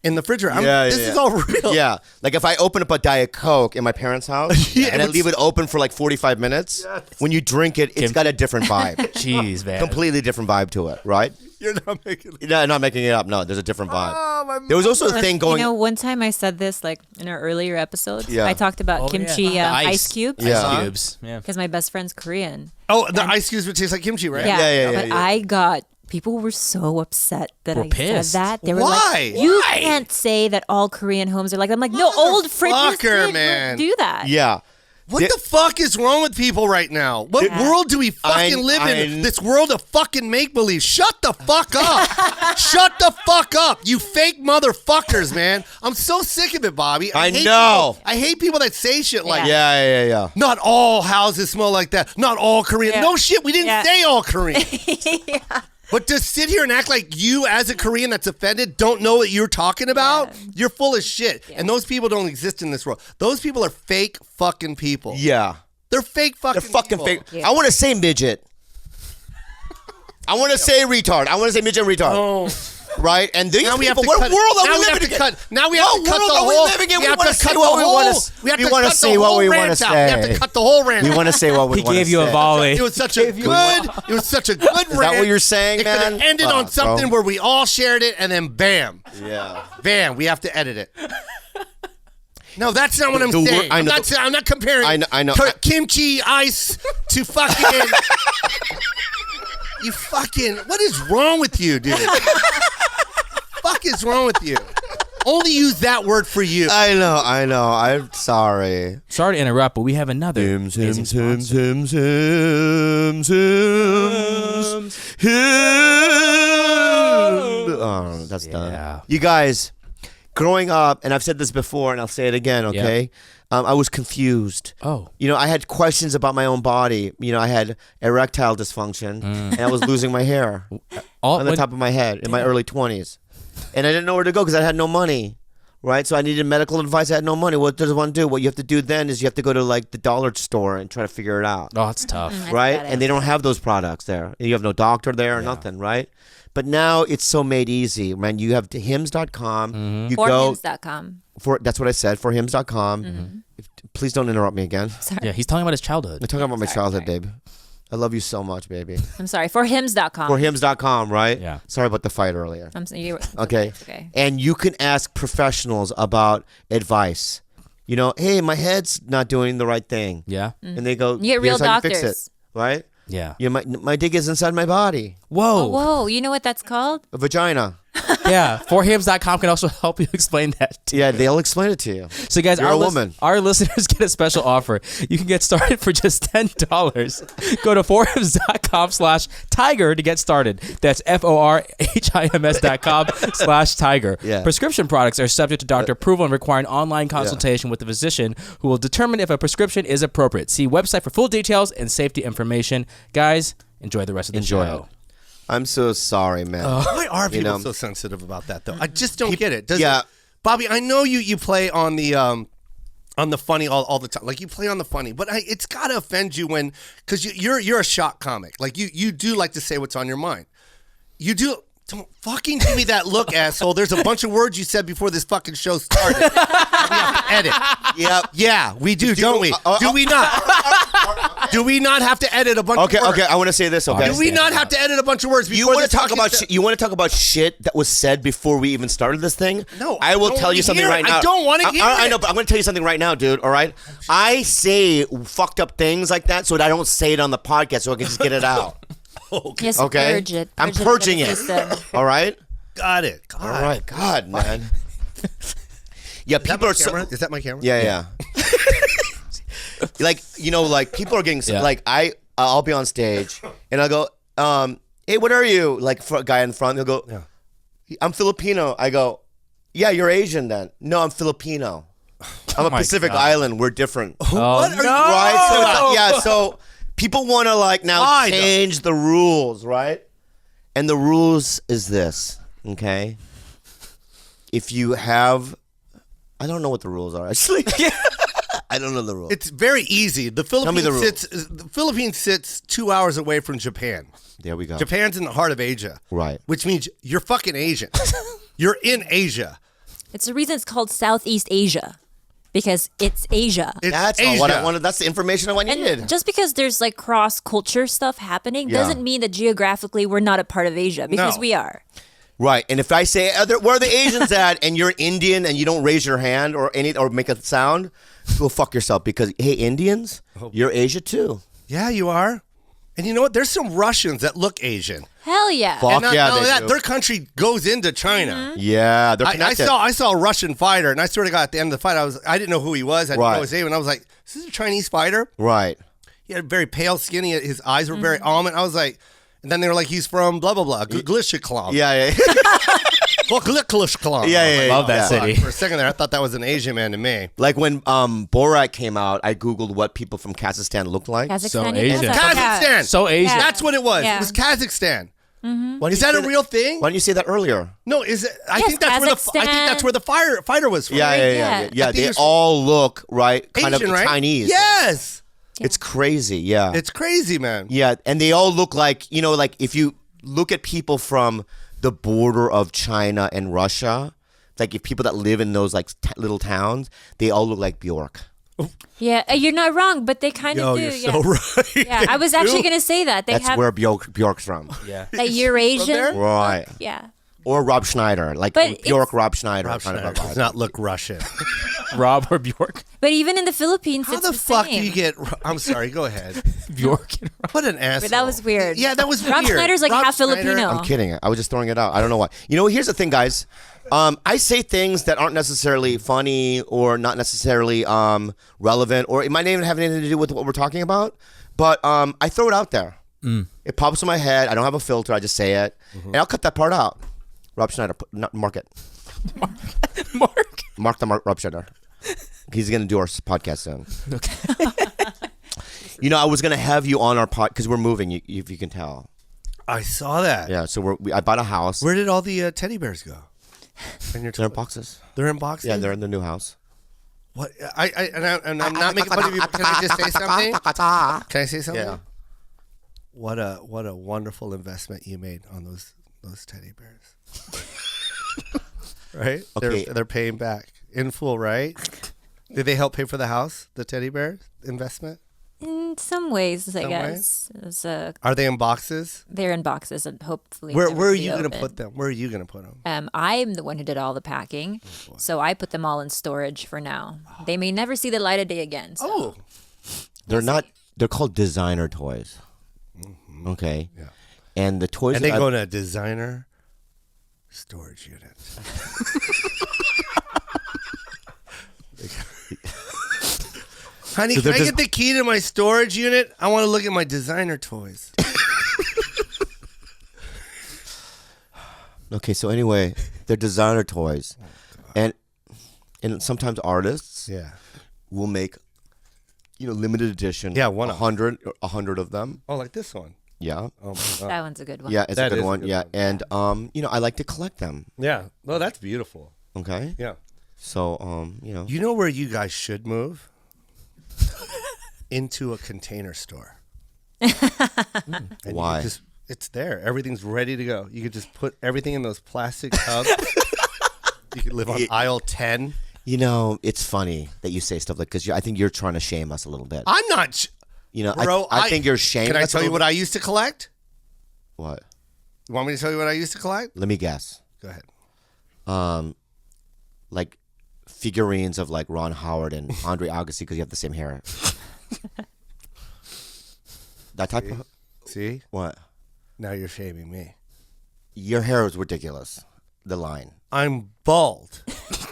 in the refrigerator. This is all real. Yeah, like if I open up a Diet Coke in my parents' house and I leave it open for like 45 minutes, when you drink it, it's got a different vibe. Jeez, man. Completely different vibe to it, right? You're not making it. No, not making it up. No, there's a different vibe. There was also a thing going. You know, one time I said this like in our earlier episodes. Yeah. I talked about kimchi The ice cubes. Yeah. Ice cubes. Yeah. Because my best friend's Korean. Oh, the ice cubes would taste like kimchi, right? Yeah. Yeah. But I got. People were so upset that Were I pissed. said that. They were Why? like, "You Why? can't say that all Korean homes are like." I'm like, "No, old fridges Motherfucker, did man. do that." Yeah. What the fuck is wrong with people right now? What world do we fucking live in? This world of fucking make-believe. Shut the fuck up. Shut the fuck up. You fake motherfuckers, man. I'm so sick of it, Bobby. I hate know. People, I hate people that say shit like, Yeah. not all houses smell like that. Not all Korean. Yeah. No shit. We didn't Yeah. say all Korean. But to sit here and act like you, as a Korean that's offended, don't know what you're talking about, you're full of shit. Yeah. And those people don't exist in this world. Those people are fake fucking people. Yeah. They're fake fucking They're fucking people. fake. Yeah. I want to say midget. I want to say retard. I want to say midget and retard. Oh. Right? And these Now we have people, to what cut world it. are Now we we have living to in? cut. Now we have to cut world the are we whole. living in? We have wanna to say cut what the we whole. want to. We have We to want to cut the say what whole we want rant to out. We have say. to cut the whole rant. We want to say what we He want to say. gave you a volley. It was such a good. It was such a good rant. Is that what you're saying, it man? It could have ended on Fuck, something bro. where we all shared it, and then bam, Yeah. bam, we have to edit it. No, that's not what I'm The wor- saying. I know I'm not comparing. I know. Kimchi ice to fucking. You fucking. What is wrong with you, dude? Fuck is wrong with you? Only use that word for you. I know. I'm sorry. Sorry to interrupt, but we have another amazing sponsor. Oh, that's done. Yeah. You guys, growing up, and I've said this before, and I'll say it again, okay? I was confused. Oh. You know, I had questions about my own body. You know, I had erectile dysfunction, and I was losing my hair on the top of my head in my early 20s. And I didn't know where to go because I had no money. right? So I needed medical advice. I had no money. What does one do? What you have to do then is you have to go to like the dollar store and try to figure it out. Oh, it's tough. Right? And they don't have those products there. You have no doctor there or nothing, right? But now it's so made easy, man. You have hims.com. You For go hims.com. that's what I said, for hims.com. Please don't interrupt me again. Sorry. Yeah, he's talking about his childhood. I'm talking about my childhood, babe. I love you so much, baby. I'm sorry. For hims.com. For hims.com, right? Yeah. Sorry about the fight earlier. I'm sorry. Okay. Okay. And you can ask professionals about advice. You know, hey, my head's not doing the right thing. Yeah. And they go, You get real here's how you fix doctors. it. Right? Yeah. Yeah, my dick is inside my body. Whoa. Whoa. You know what that's called? A vagina. Yeah. Forhims.com can also help you explain that. Yeah, they'll explain it to you. So guys, You're a woman. Our listeners get a special offer. You can get started for just $10. Go to forhims.com/tiger to get started. That's forhims.com/tiger. Yeah. Prescription products are subject to doctor approval and require an online consultation with the physician who will determine if a prescription is appropriate. See website for full details and safety information. Guys, enjoy the rest of the show. I'm so sorry, man. Why are people know? so sensitive about that though? I just don't get it. Yeah. Bobby, I know you play on the funny all the time. Like you play on the funny, but it's gotta offend you when because you're a shock comic. Like you do like to say what's on your mind. You do. Don't fucking give me that look, asshole. There's a bunch of words you said before this fucking show started. We have to edit. Yeah, we do, don't we? Do we not? Do we not have to edit a bunch of words? Okay, I want to say this, okay? Do we not have to edit a bunch of words before You want this to talk fucking about show? you want to talk about shit that was said before we even started this thing? No, I will I don't tell wanna you something hear it. right now. I don't wanna hear I it. know, but I'm going to tell you something right now, dude. All right, I say fucked up things like that so that I don't say it on the podcast, so I can just get it out. Yes, Okay, purge it. I'm Purge purging out it. of the system. All right, Got it. all right. God, man. Yeah, people are so. Is that my camera? Yeah. Like like people are getting Yeah. like I'll be on stage and I'll go, hey, what are you? Like for a guy in front, he'll go, I'm Filipino. I go, yeah, you're Asian then. No, I'm Filipino. I'm a my Pacific God. Island. We're different. Oh, What are you- Right? So it's, so people want to like now Why, though? change the rules, right? And the rules is this, okay? If you have, I don't know what the rules are actually. I don't know the rules. It's very easy. The me Philippines the rule. sits 2 hours away from Japan. There we go. Japan's in the heart of Asia. Right. Which means you're fucking Asian. You're in Asia. It's the reason it's called Southeast Asia. Because it's Asia. It's That's Asia. all what I wanted. That's the information I needed. And just because there's like cross culture stuff happening Yeah. doesn't mean that geographically we're not a part of Asia because No. we are. Right, and if I say where are the Asians at, and you're Indian and you don't raise your hand or make a sound, go fuck yourself because hey, Indians, you're Asia too. Yeah, you are. And you know what? There's some Russians that look Asian. Hell yeah. Fuck And not yeah, only they that, do. their country goes into China. Yeah, they're I connected. saw a Russian fighter, and I swear to God, at the end of the fight, I didn't know who he was. I didn't Right. know his name, and I was like, "Is this a Chinese fighter?" Right. He had very pale skin. His eyes were very almond. I was like, and then they were like, "He's from blah blah blah, Glishiklam." Yeah. Glishiklam. Yeah. Love that yeah. city. For a second there, I thought that was an Asian man to me. Like when Borat came out, I googled what people from Kazakhstan looked like. Kazakhstan. Asian. Kazakhstan. So Asian. Yeah. That's what it was. Yeah. It was Kazakhstan. Why don't Is you that say a real thing? Why didn't you say that earlier? No, is it? I Yes, think that's where the fighter was from. Yeah. Yeah. Yeah. I think They it's- all look right, kind Asian, of right? Chinese. Yes, It's crazy. Yeah. it's crazy, man. Yeah, and they all look like, like if you look at people from the border of China and Russia, like if people that live in those like little towns, they all look like Bjork. Yeah, you're not wrong, but they kind Yo, of do. you're yeah. so right. Yeah, I was actually going to say that. They That's have where Bjork's from. Yeah. that Eurasian. there? Right. Yeah. Or Rob Schneider, like But Bjork, it's- Rob Schneider. Rob kind of Schneider a does vibe. not look Russian. Rob or Bjork? But even in the Philippines, How it's the fuck same. do you get? I'm sorry. Go ahead. Bjork and Rob. What an asshole. But that was weird. Yeah, that was Rob weird. Schneider's like Rob half Schneider- Filipino. I'm kidding. I was just throwing it out. I don't know why. Here's the thing, guys. I say things that aren't necessarily funny or not necessarily relevant, or it might not even have anything to do with what we're talking about. But I throw it out there. It pops in my head. I don't have a filter. I just say it, and I'll cut that part out. Rob Schneider, mark it. Mark Rob Schneider. He's gonna do our podcast soon. Okay. I was gonna have you on our pod because we're moving. If you can tell. I saw that. Yeah. So I bought a house. Where did all the teddy bears go? And They're in boxes. They're in boxes? Yeah, they're in the new house. What? And I'm not making fun of you, but can I just say something? Can I say something? Yeah. What a wonderful investment you made on those teddy bears. Right? Okay. They're paying back in full, right? Did they help pay for the house, the teddy bear investment? In some ways, I Some guess. It's, Are they in boxes? they're in boxes and hopefully. Where never are be you going to open. put them? Where are you going to put them? I'm the one who did all the packing, so I put them all in storage for now. They may never see the light of day again. So. Oh. They're not. They're called designer toys. Okay. Yeah. And the toys. And they go in a designer storage unit. Honey, So can I they're get the key to my storage unit? I want to look at my designer toys. Okay. So anyway, they're designer toys, and sometimes artists Yeah. will make, limited edition. Yeah, 100. 100 of them. Oh, like this one. Yeah. Oh my God. That one's a good one. Yeah, it's That a good is a one. good Yeah, one. and I like to collect them. Yeah. No, that's beautiful. Okay. Yeah. So You know where you guys should move? Into a container store. And you Why? could it's there. Everything's ready to go. You could just put everything in those plastic tubs. You could live on aisle 10. It's funny that you say stuff like, because I think you're trying to shame us a little bit. I'm not. Bro, I think you're shaming. Can I us a tell you little what I used to collect? What? You want me to tell you what I used to collect? Let me guess. Go ahead. Like figurines of like Ron Howard and Andre Agassi because you have the same hair. That type of See? what? Now you're shaming me. Your hair is ridiculous. The line. I'm bald.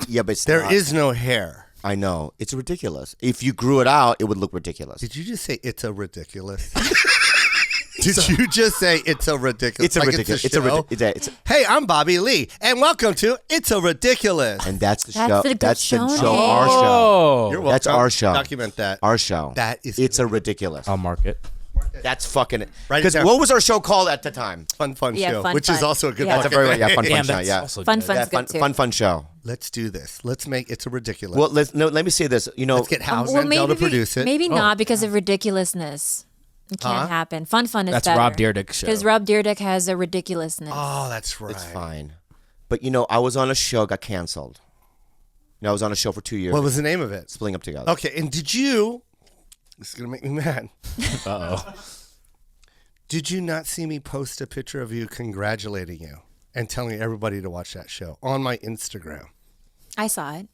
Yeah, but it's There not. is no hair. I know it's ridiculous. If you grew it out, it would look ridiculous. Did you just say it's a ridiculous? Did you just say it's a ridiculous? It's a ridiculous. It's a show? ridiculous. Hey, I'm Bobby Lee, and welcome to It's a Ridiculous. And that's the That's show. the good That's the show show. name. Our show. Oh, You're welcome. That's our show. Document that. Our show. That is It's a ridiculous. I'll mark it. That's fucking. Write it Because down. what was our show called at the time? fun Yeah, show, Fun which is Fun. also a good Yeah. That's a fucking very name. fun Damn, show. that's Yeah. also Fun good. Fun's Yeah, good too. fun show. Let's do this. Let's make It's a Ridiculous. Well, let me say this. Let's get House Mandel to produce it. Maybe not because of ridiculousness. It can't happen. Fun is That's better. Rob Dyrdek's show. Because Rob Dyrdek has a ridiculousness. Oh, that's right. It's fine. But I was on a show, got canceled. I was on a show for 2 years. What was the name of it? Splitting Up Together. Okay, and did you? This is gonna make me mad. Uh-oh. Did you not see me post a picture of you congratulating you and telling everybody to watch that show on my Instagram? I saw it.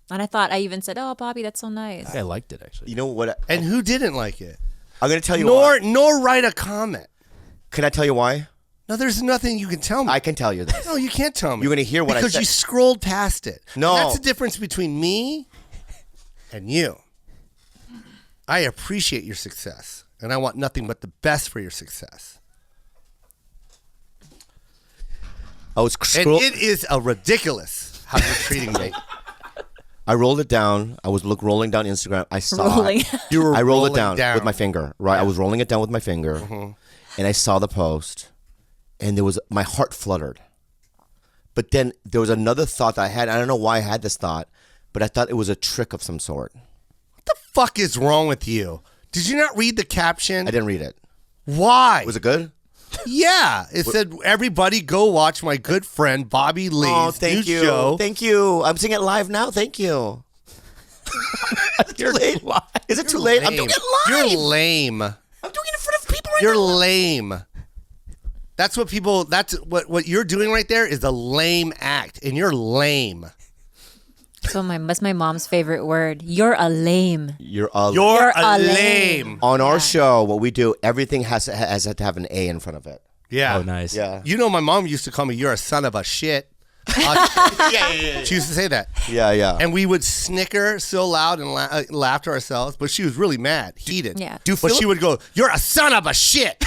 And I even said, "Oh, Bobby, that's so nice." I liked it actually. You know what? And who didn't like it? I'm going to tell you why. Nor write a comment. Can I tell you why? No, there's nothing you can tell me. I can tell you this. No, you can't tell me. You're gonna hear what I because said. you scrolled past it. No. And that's the difference between me and you. I appreciate your success, and I want nothing but the best for your success. I was And scroll- it is a ridiculous how you're treating me. I rolled it down. I was rolling down Instagram. I saw Rolling. it. You were I rolled it rolling down with my finger. Right. I was rolling it down with my finger, and I saw the post, and my heart fluttered. But then there was another thought that I had. I don't know why I had this thought, but I thought it was a trick of some sort. What the fuck is wrong with you? Did you not read the caption? I didn't read it. Why? Was it good? Yeah. It said, everybody go watch my good friend Bobby Lee's Oh, thank new you. show. Thank you. I'm seeing it live now. Thank you. You're late. Is it too late? I'm doing it live. You're lame. I'm doing it in front of people right You're now. lame. That's what you're doing right there is a lame act, and you're lame. So that's my mom's favorite word. You're a lame. You're a You're a a lame. lame. On our show, what we do, everything has to have an A in front of it. Yeah. Oh, nice. Yeah. You know, my mom used to call me, "You're a son of a shit." Yeah. She used to say that. Yeah. And we would snicker so loud and laugh to ourselves, but she was really mad, heated. Yeah. But she would go, "You're a son of a shit."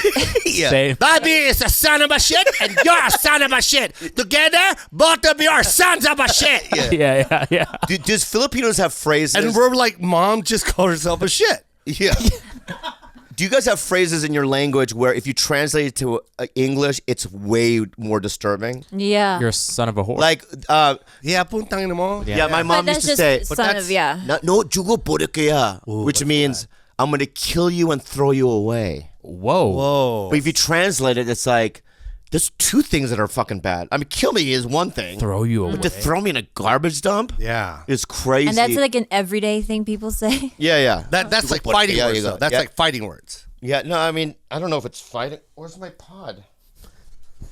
Same. Bobby is a son of a shit, and you're a son of a shit. Together, both of you are sons of a shit. Yeah. Does Filipinos have phrases? And we're like, Mom just called herself a shit. yeah. Do you guys have phrases in your language where if you translate it to English, it's way more disturbing? Yeah. You're a son of a whore. Like, Yeah, puntang ina mo. yeah, my mom But used that's to say, just son of, yeah. no, jugo porekeya, which means I'm going to kill you and throw you away. Whoa. Whoa. But if you translate it, it's like, there's two things that are fucking bad. I mean, kill me is one thing. Throw you away. But to throw me in a garbage dump Yeah. is crazy. And that's like an everyday thing people say. yeah. That's like Jugo fighting porekeya, words. you go. Though. That's Yeah. like fighting words. Yeah, no, I mean, I don't know if it's fighting. Where's my pod?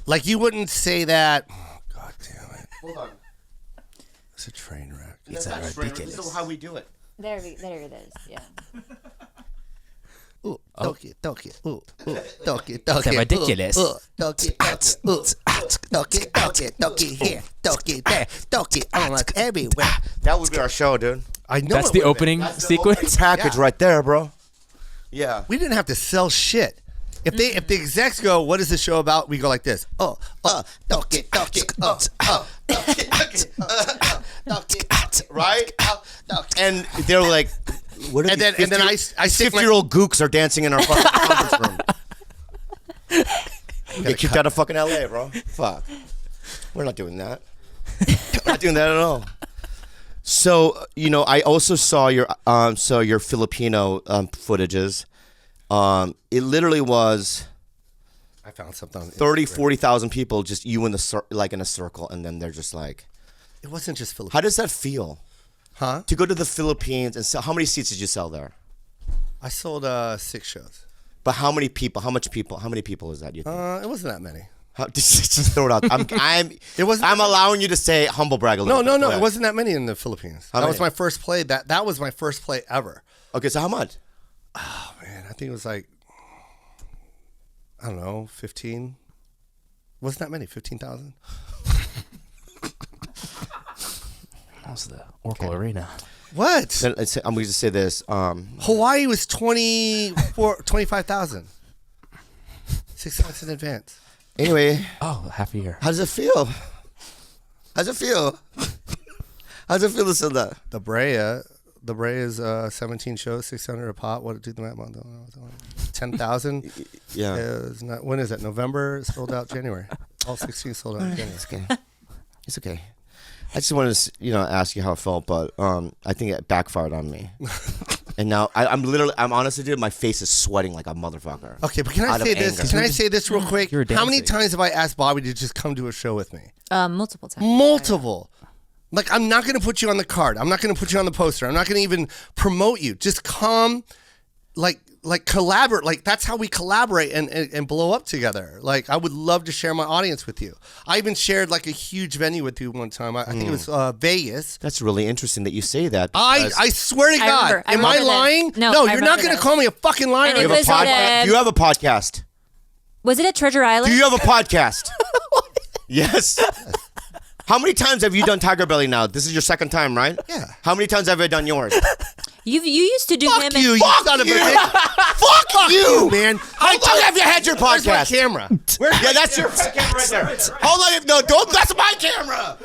Like you wouldn't say that. Oh, God damn it! Hold on. It's a train wreck. It's ridiculous. This is how we do it. There it is. Yeah. Ooh, doki, doki, ooh, doki, doki. It's ridiculous. Doki, doki here, doki there, doki almost everywhere. That would be our show, dude. I know That's it the would've opening been. sequence. Package right there, bro. Yeah. We didn't have to sell shit. If the execs go, what is the show about? We go like this. Doki, doki, Right? And they're like, what are And then I stick my 50-year-old gooks are dancing in our fucking conference room. Get kicked out of fucking LA, bro. Fuck. We're not doing that. We're not doing that at all. So, I also saw your Filipino footages. It literally was I found something. On 30, Instagram. 40,000 people, just you in the in a circle, and then they're just like, It wasn't just Philippines. how does that feel? Huh? To go to the Philippines and sell, how many seats did you sell there? I sold 6 shows. But how many people? How many people is that? You think? It wasn't that many. Just throw it out. It wasn't. I'm allowing you to say humble brag a little. No. bit. Go It ahead. wasn't that many in the Philippines. How That many? was my first play. That was my first play ever. Okay, so how much? Oh man, I think it was like, I don't know, 15. Wasn't that many? 15,000. That's the Oracle Arena. What? Then I'm going to say this. Hawaii was 25,000. 6 months in advance. Anyway, Oh, half a year. how does it feel? How's it feel? How's it feel to sell that? The Brea is 17 shows, 600 a pop. What do the math? 10,000. Yeah. Is not. When is that? November. It sold out January. All 16 sold out in January. It's okay. It's okay. I just wanted to, ask you how it felt, but I think it backfired on me. And now I'm honestly, dude, my face is sweating like a motherfucker. Okay, but can I Out of say this? anger. Can I say this real quick? You're How many dancing. times have I asked Bobby to just come to a show with me? Multiple times. Multiple. Like, I'm not going to put you on the card. I'm not going to put you on the poster. I'm not going to even promote you. Just come, like collaborate. Like, that's how we collaborate and blow up together. Like, I would love to share my audience with you. I even shared like a huge venue with you one time. I think it was Vegas. That's really interesting that you say that. I swear to God, remember- I am I remember that. lying? No, I you're not remember going to that. call me a fucking liar. And it you have a was podcast? at- Do you have a podcast? Was it at Treasure Island? Do you have a podcast? Yes. How many times have you done TigerBelly now? This is your second time, right? Yeah. How many times have I done yours? You used to do him. Fuck you, and, you son of a bitch. Fuck you, man. How long have you had your Where's my podcast? camera? Yeah, that's your camera right there. Hold on, no, don't. That's my camera.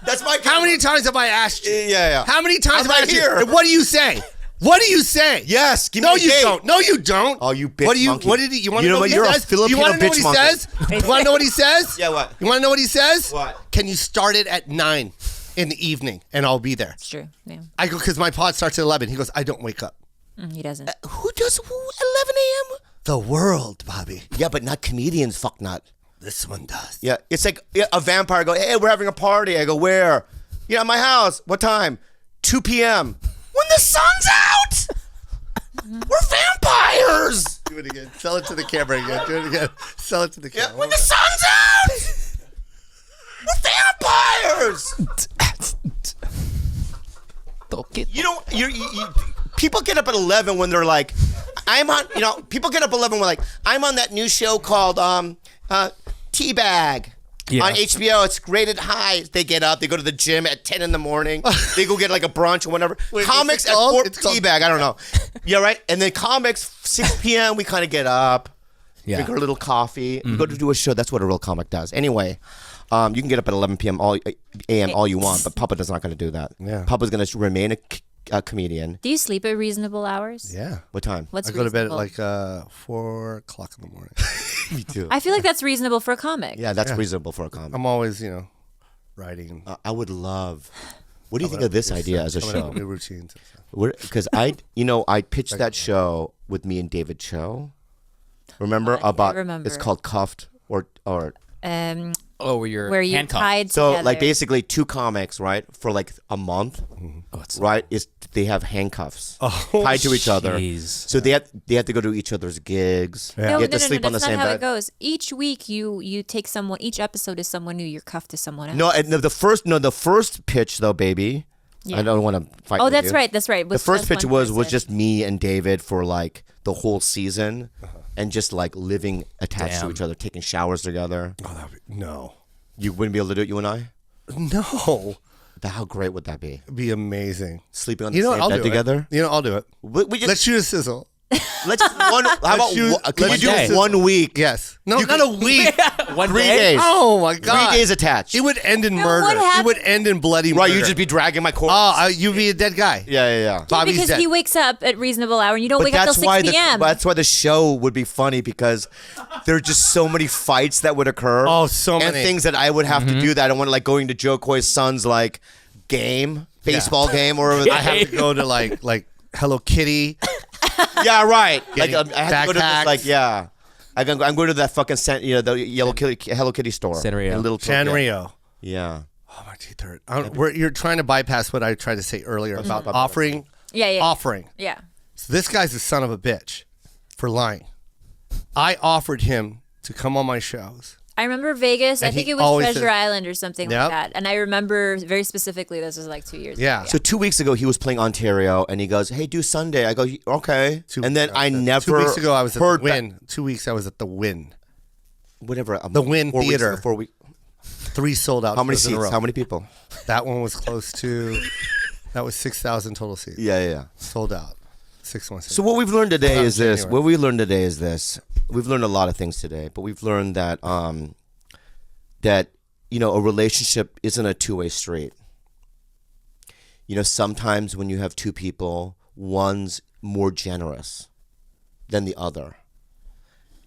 That's my camera. How many times have I asked you? Yeah. How many times I'm have I right asked here. you? And what do you say? What do you say? Yes. Give No, me a you date. don't. No, you don't. Oh, you bitch What do you? monkey. What did he? You want to You know know what? what You're a he says? Filipino You want to know what bitch he monkey. says? You want to know what he says? Yeah, what? You want to know what he says? What? Can you start it at 9 in the evening and I'll be there? It's true. Yeah. I go because my pod starts at 11. He goes, I don't wake up. He doesn't. Who does 11 a.m.? The world, Bobby. Yeah, but not comedians. Fuck not. This one does. Yeah, it's like a vampire go, hey, we're having a party. I go, where? Yeah, at my house. What time? 2 p.m. When the sun's out. We're vampires. Do it again. Sell it to the camera again. Do it again. Sell it to the Yeah, camera. when the sun's out. We're vampires. You don't. You people get up at 11 when they're like, I'm on. People get up 11 when like, I'm on that new show called Teabag. Yeah. On HBO, it's rated high. They get up, they go to the gym at 10 in the morning. They go get like a brunch or whatever. Wait, Comics what's it at called? 4 It's called- Teabag. I don't know. Yeah, right. And then comics 6 p.m. We kind of get up, Yeah. drink our little coffee, we go to do a show. That's what a real comic does. Anyway, you can get up at 11 p.m. A.m. all you want, but Papa is not going to do that. Yeah. Papa's going to remain a comedian. Do you sleep at reasonable hours? Yeah. What time? What's I go to bed at reasonable? like 4 o'clock in the morning. Me too. I feel like that's reasonable for a comic. Yeah, that's reasonable for a comic. I'm always, writing. I would love. What do you think of this idea as a coming up show? with new routines. And stuff. Because I pitched that show with me and David Cho. Remember I about? remember. It's called Cuffed or Oh, where you're Where you handcuffed. tied so together. like basically two comics, right, for like a month, Oh, it's right? Is they have handcuffs Oh, tied to each other. jeez. So they have to go to each other's gigs. Yeah. They No, have no, to no, sleep no, on the that's same not how bed. it goes. Each week you take someone. Each episode is someone new. You're cuffed to someone else. No, and the first pitch though, baby. Yeah. I don't want to fight. Oh, with that's you. right. That's right. The first pitch was just me and David for like the whole season, and just like living attached to Damn. each other, taking showers together. Oh, that'd be, no. You wouldn't be able to do it, you and I. No. How great would that be? It'd be amazing. Sleeping on the You know what? same I'll bed do together. it. I'll do it. We just, Let's shoot a sizzle. let's one. How about shoot- can let's you do shoot- it 1 week? Yes. No, not a week. 1 3 day? days. Oh, my God. 3 days attached. It would end in No, murder. what It happened- would end in bloody Right, murder. you'd just be dragging my corpse. Oh, you'd be a dead guy. yeah. Bobby's because dead. he wakes up at reasonable hour and you don't But wake up till that's 6 why p.m. that's why the show would be funny because there are just so many fights that would occur. Oh, so and many. things that I would have to do that I don't want to like going to Joe Coy's son's like baseball game or I have to go to like Hello Kitty. yeah, right. Like Getting I have to go to this, backpacks. like yeah. I'm going to that fucking the yellow kitty, Hello Kitty store. Sanrio. in Little Tokyo. Sanrio. Yeah. Oh, my teeth hurt. You're trying to bypass what I tried to say earlier about offering. yeah. Offering. Yeah. So this guy's a son of a bitch for lying. I offered him to come on my shows. I remember Vegas. I And think he it was always Treasure says- Island or something Yep. like that. And I remember very specifically this was like 2 years Yeah. ago. So 2 weeks ago he was playing Ontario and he goes, "Hey, do Sunday." I go, "Okay." And then I never 2 weeks ago I was at heard the Win. 2 weeks I was at the Win. Whatever. The Win 4 weeks Theater. ago, 4 weeks. 3 sold out. How many shows in a seats? row. How many people? That one was close to. That was 6,000 total seats. Yeah. Sold out. 6 months. So what we've learned today Around is this. January. What we learned today is this. We've learned a lot of things today, but we've learned that a relationship isn't a two-way street. Sometimes when you have two people, one's more generous than the other.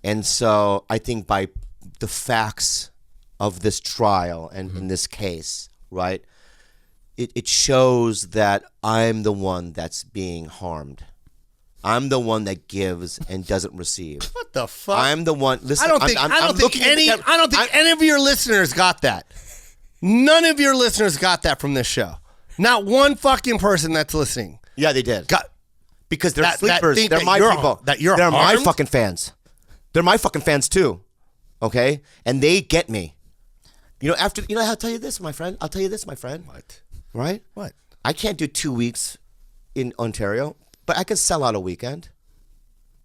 And so I think by the facts of this trial and in this case, right, it shows that I'm the one that's being harmed. I'm the one that gives and doesn't receive. What the fuck? I'm the one. Listen, I don't think. I'm I don't think looking at the any. I don't think any of your listeners got that. None of your listeners got that from this show. Not one fucking person that's listening Yeah, they did. got. Because they're that sleepers. think They're that my you're- people. that you're They're my harmed? fucking fans. They're my fucking fans too. Okay? And they get me. I'll tell you this, my friend. I'll tell you this, my friend. What? Right? What? I can't do 2 weeks in Ontario, but I can sell out a weekend.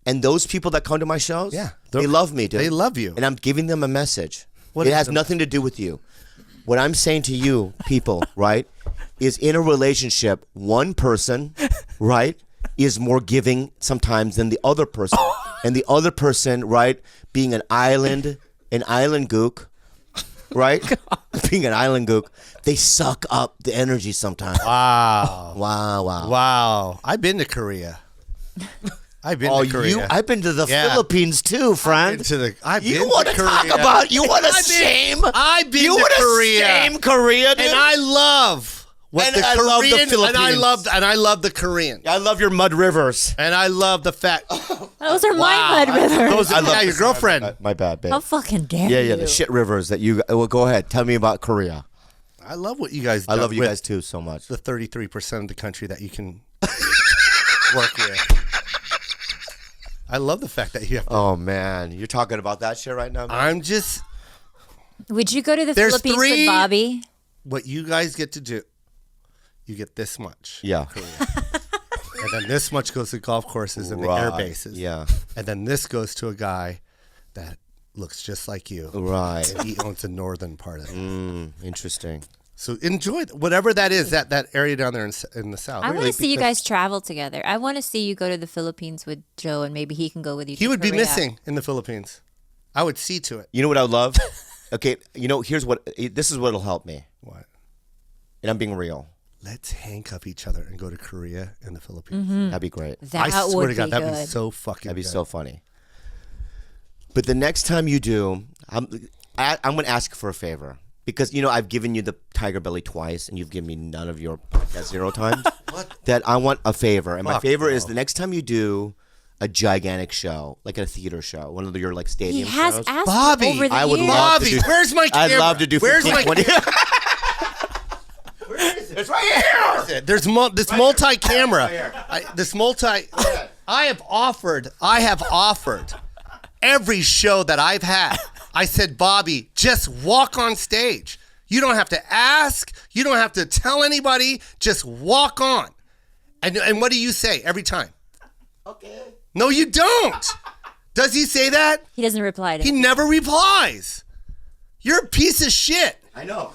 And those people that come to my shows, Yeah, they love me, dude. they love you. And I'm giving them a message. What It is has the- nothing to do with you. What I'm saying to you, people, right, is in a relationship, one person, right, is more giving sometimes than the other person. And the other person, right, being an island gook, right? Being an island gook, they suck up the energy sometimes. Wow. Wow. Wow. I've been to Korea. I've been Oh, to Korea. I've been to the Yeah. Philippines too, friend. I've You been want to to talk Korea. about? You want to I've been- shame? I've been you to wanna Korea. shame Korea, dude? And I love what And the I Korean love the and I Philippines. love the Korean. I love your mud rivers. And I love the fact. Those are my mud rivers. Those, I love yeah, your this- girlfriend. My bad, babe. How fucking dare Yeah, you? the shit rivers that you. Well, go ahead. Tell me about Korea. I love what you guys do. I love you with guys too so much. The 33% of the country that you can work with. I love the fact that you have. Oh man, you're talking about that shit right now. Man? I'm just Would you go to the There's Philippines three- with Bobby? what you guys get to do. You get this much. Yeah. And then this much goes to golf courses and the air bases. Yeah. And then this goes to a guy that looks just like you. Right. And he owns the northern part of it. Interesting. So enjoy whatever that is, that area down there in the south. I want Really, to see you because guys travel together. I want to see you go to the Philippines with Joe, and maybe he can go with you. He to would be Korea. missing in the Philippines. I would see to it. You know what I would love? Okay, here's what. This is what'll help me, What? and I'm being real. let's handcuff each other and go to Korea and the Philippines. That'd be great. That I swear would to God, be that'd good. be so fucking That'd be good. so funny. But the next time you do, I'm going to ask for a favor. Because, I've given you the TigerBelly twice, and you've given me none of your podcast 0 times. What? That I want a favor. And my Fuck favor no. is the next time you do a gigantic show, like a theater show, one of your He stadium has shows. asked Bobby, over the I would years. love to Bobby, do- where's my camera? I'd love to do Where's 15, my 20. Where is it? It's right here. There's this multi-camera. I have offered every show that I've had. I said, Bobby, just walk on stage. You don't have to ask. You don't have to tell anybody. Just walk on. And what do you say every time? Okay. No, you don't. Does he say that? He doesn't reply to He me. never replies. You're a piece of shit. I know.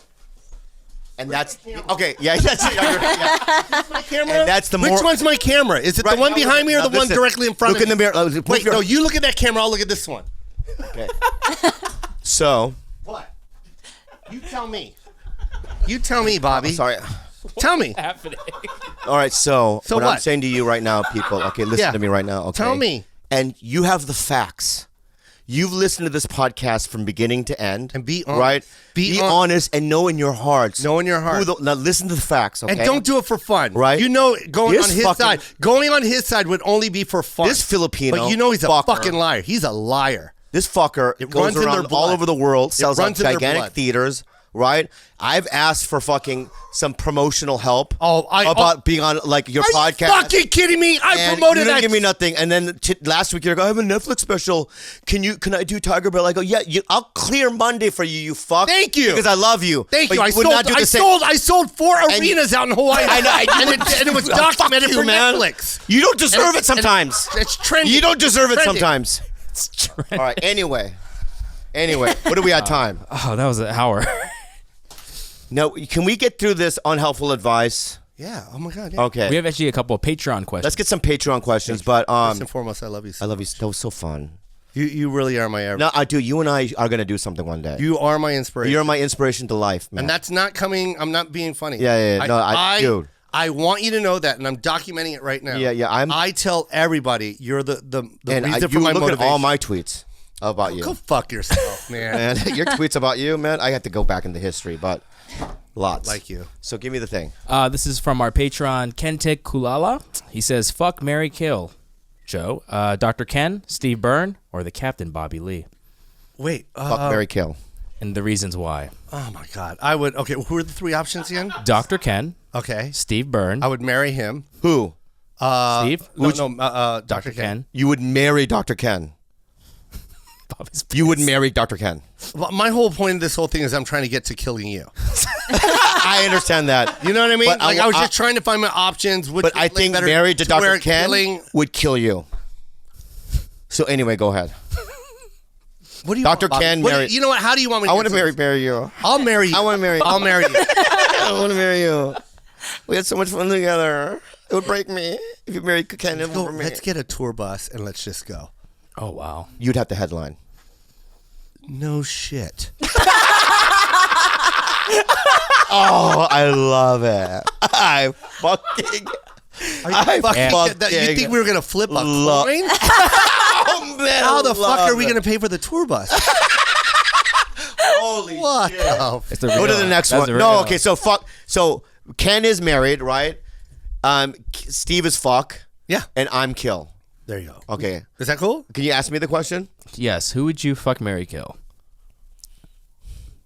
And that's okay. Yeah, that's it. Yeah. My camera? And that's the Which more- one's my camera? Is it Right, the one now behind me or now the one listen. directly in front Look of in me? the mirror. Move Wait, your- no, you look at that camera. I'll look at this one. Okay. So, What? You tell me. You tell me, Bobby. sorry. Tell me. Happening. All right. So So I'm what? saying to you right now, people. Okay, listen Yeah. to me right now. Okay. Tell me. And you have the facts. You've listened to this podcast from beginning to end. And be honest. Right? Be honest and know in your hearts. Know in your heart. Now listen to the facts, okay? And don't do it for fun. Right. You know, going This on his fucking- side. Going on his side would only be for fun. This Filipino But you know he's a fucker. fucking liar. He's a liar. This fucker It goes runs in their around all blood. over the world, It sells out runs in their gigantic blood. theaters, right? I've asked for fucking some promotional help Oh, about being on like your Are podcast. you fucking kidding me? I And promoted you didn't that. give me nothing. And then last week you're like, I have a Netflix special. Can I do TigerBelly? I go, yeah, I'll clear Monday for you, you fuck. Thank you. Because I love you. Thank But you. I would not do the same. sold 4 arenas out in Hawaii. I know. and it was Oh, fuck documented you, for man. Netflix. You don't deserve And it sometimes. It's trendy. You don't deserve it Trending. sometimes. It's true. All right. Anyway, what do we at time? Oh, that was an hour. No, can we get through this unhelpful advice? Yeah. Oh my God. Yeah. Okay. We have actually a couple of Patreon questions. Let's get some Patreon questions, but First and foremost, I love you. I love you. That was so fun. You really are my everything. No, I do. You and I are gonna do something one day. You are my inspiration. You're my inspiration to life, man. And that's not coming. I'm not being funny. Yeah. No, dude. I want you to know that, and I'm documenting it right now. Yeah. I tell everybody you're the and reason for you my look motivation. at all my tweets about you. Go fuck yourself, man. And your tweets about you, man. I have to go back into history, but lots. Like you. So give me the thing. This is from our Patreon, Kentik Kulala. He says, fuck, marry, kill. Joe, Dr. Ken, Steve Byrne, or the Captain Bobby Lee. Wait. Fuck, marry, kill. And the reasons why. Oh my God. I would. Okay. Who are the 3 options again? Dr. Ken, Okay. Steve Byrne, I would marry him. Who? Steve, Dr. Ken, You would marry Dr. Ken. Bobby's You would marry Dr. Ken. Well, my whole point of this whole thing is I'm trying to get to killing you. I understand that. You know what I mean? But Like I was just trying to find my options. Which But I looked think better married to where Dr. Ken killing- would kill you. So anyway, go ahead. What do you Dr. want, Bobby? Ken What do married- you know what? How do you want me? I want to answer marry this? you. I'll marry you. I wanna marry you. I'll marry you. I want to marry you. We had so much fun together. It would break me if you married Ken over me. Let's get a tour bus and let's just go. Oh, wow. You'd have to headline. No shit. Oh, I love it. I fucking. You think we were gonna flip a love- coin? Oh man! How the I fuck love are we it. gonna pay for the tour bus? Holy What? shit! the It's the Go to real- the next that's one. the No, real- okay. So fuck. So Ken is married, right? Steve is fuck, Yeah. and I'm kill. There you go. Okay. Is that cool? Can you ask me the question? Yes. Who would you fuck, marry, kill?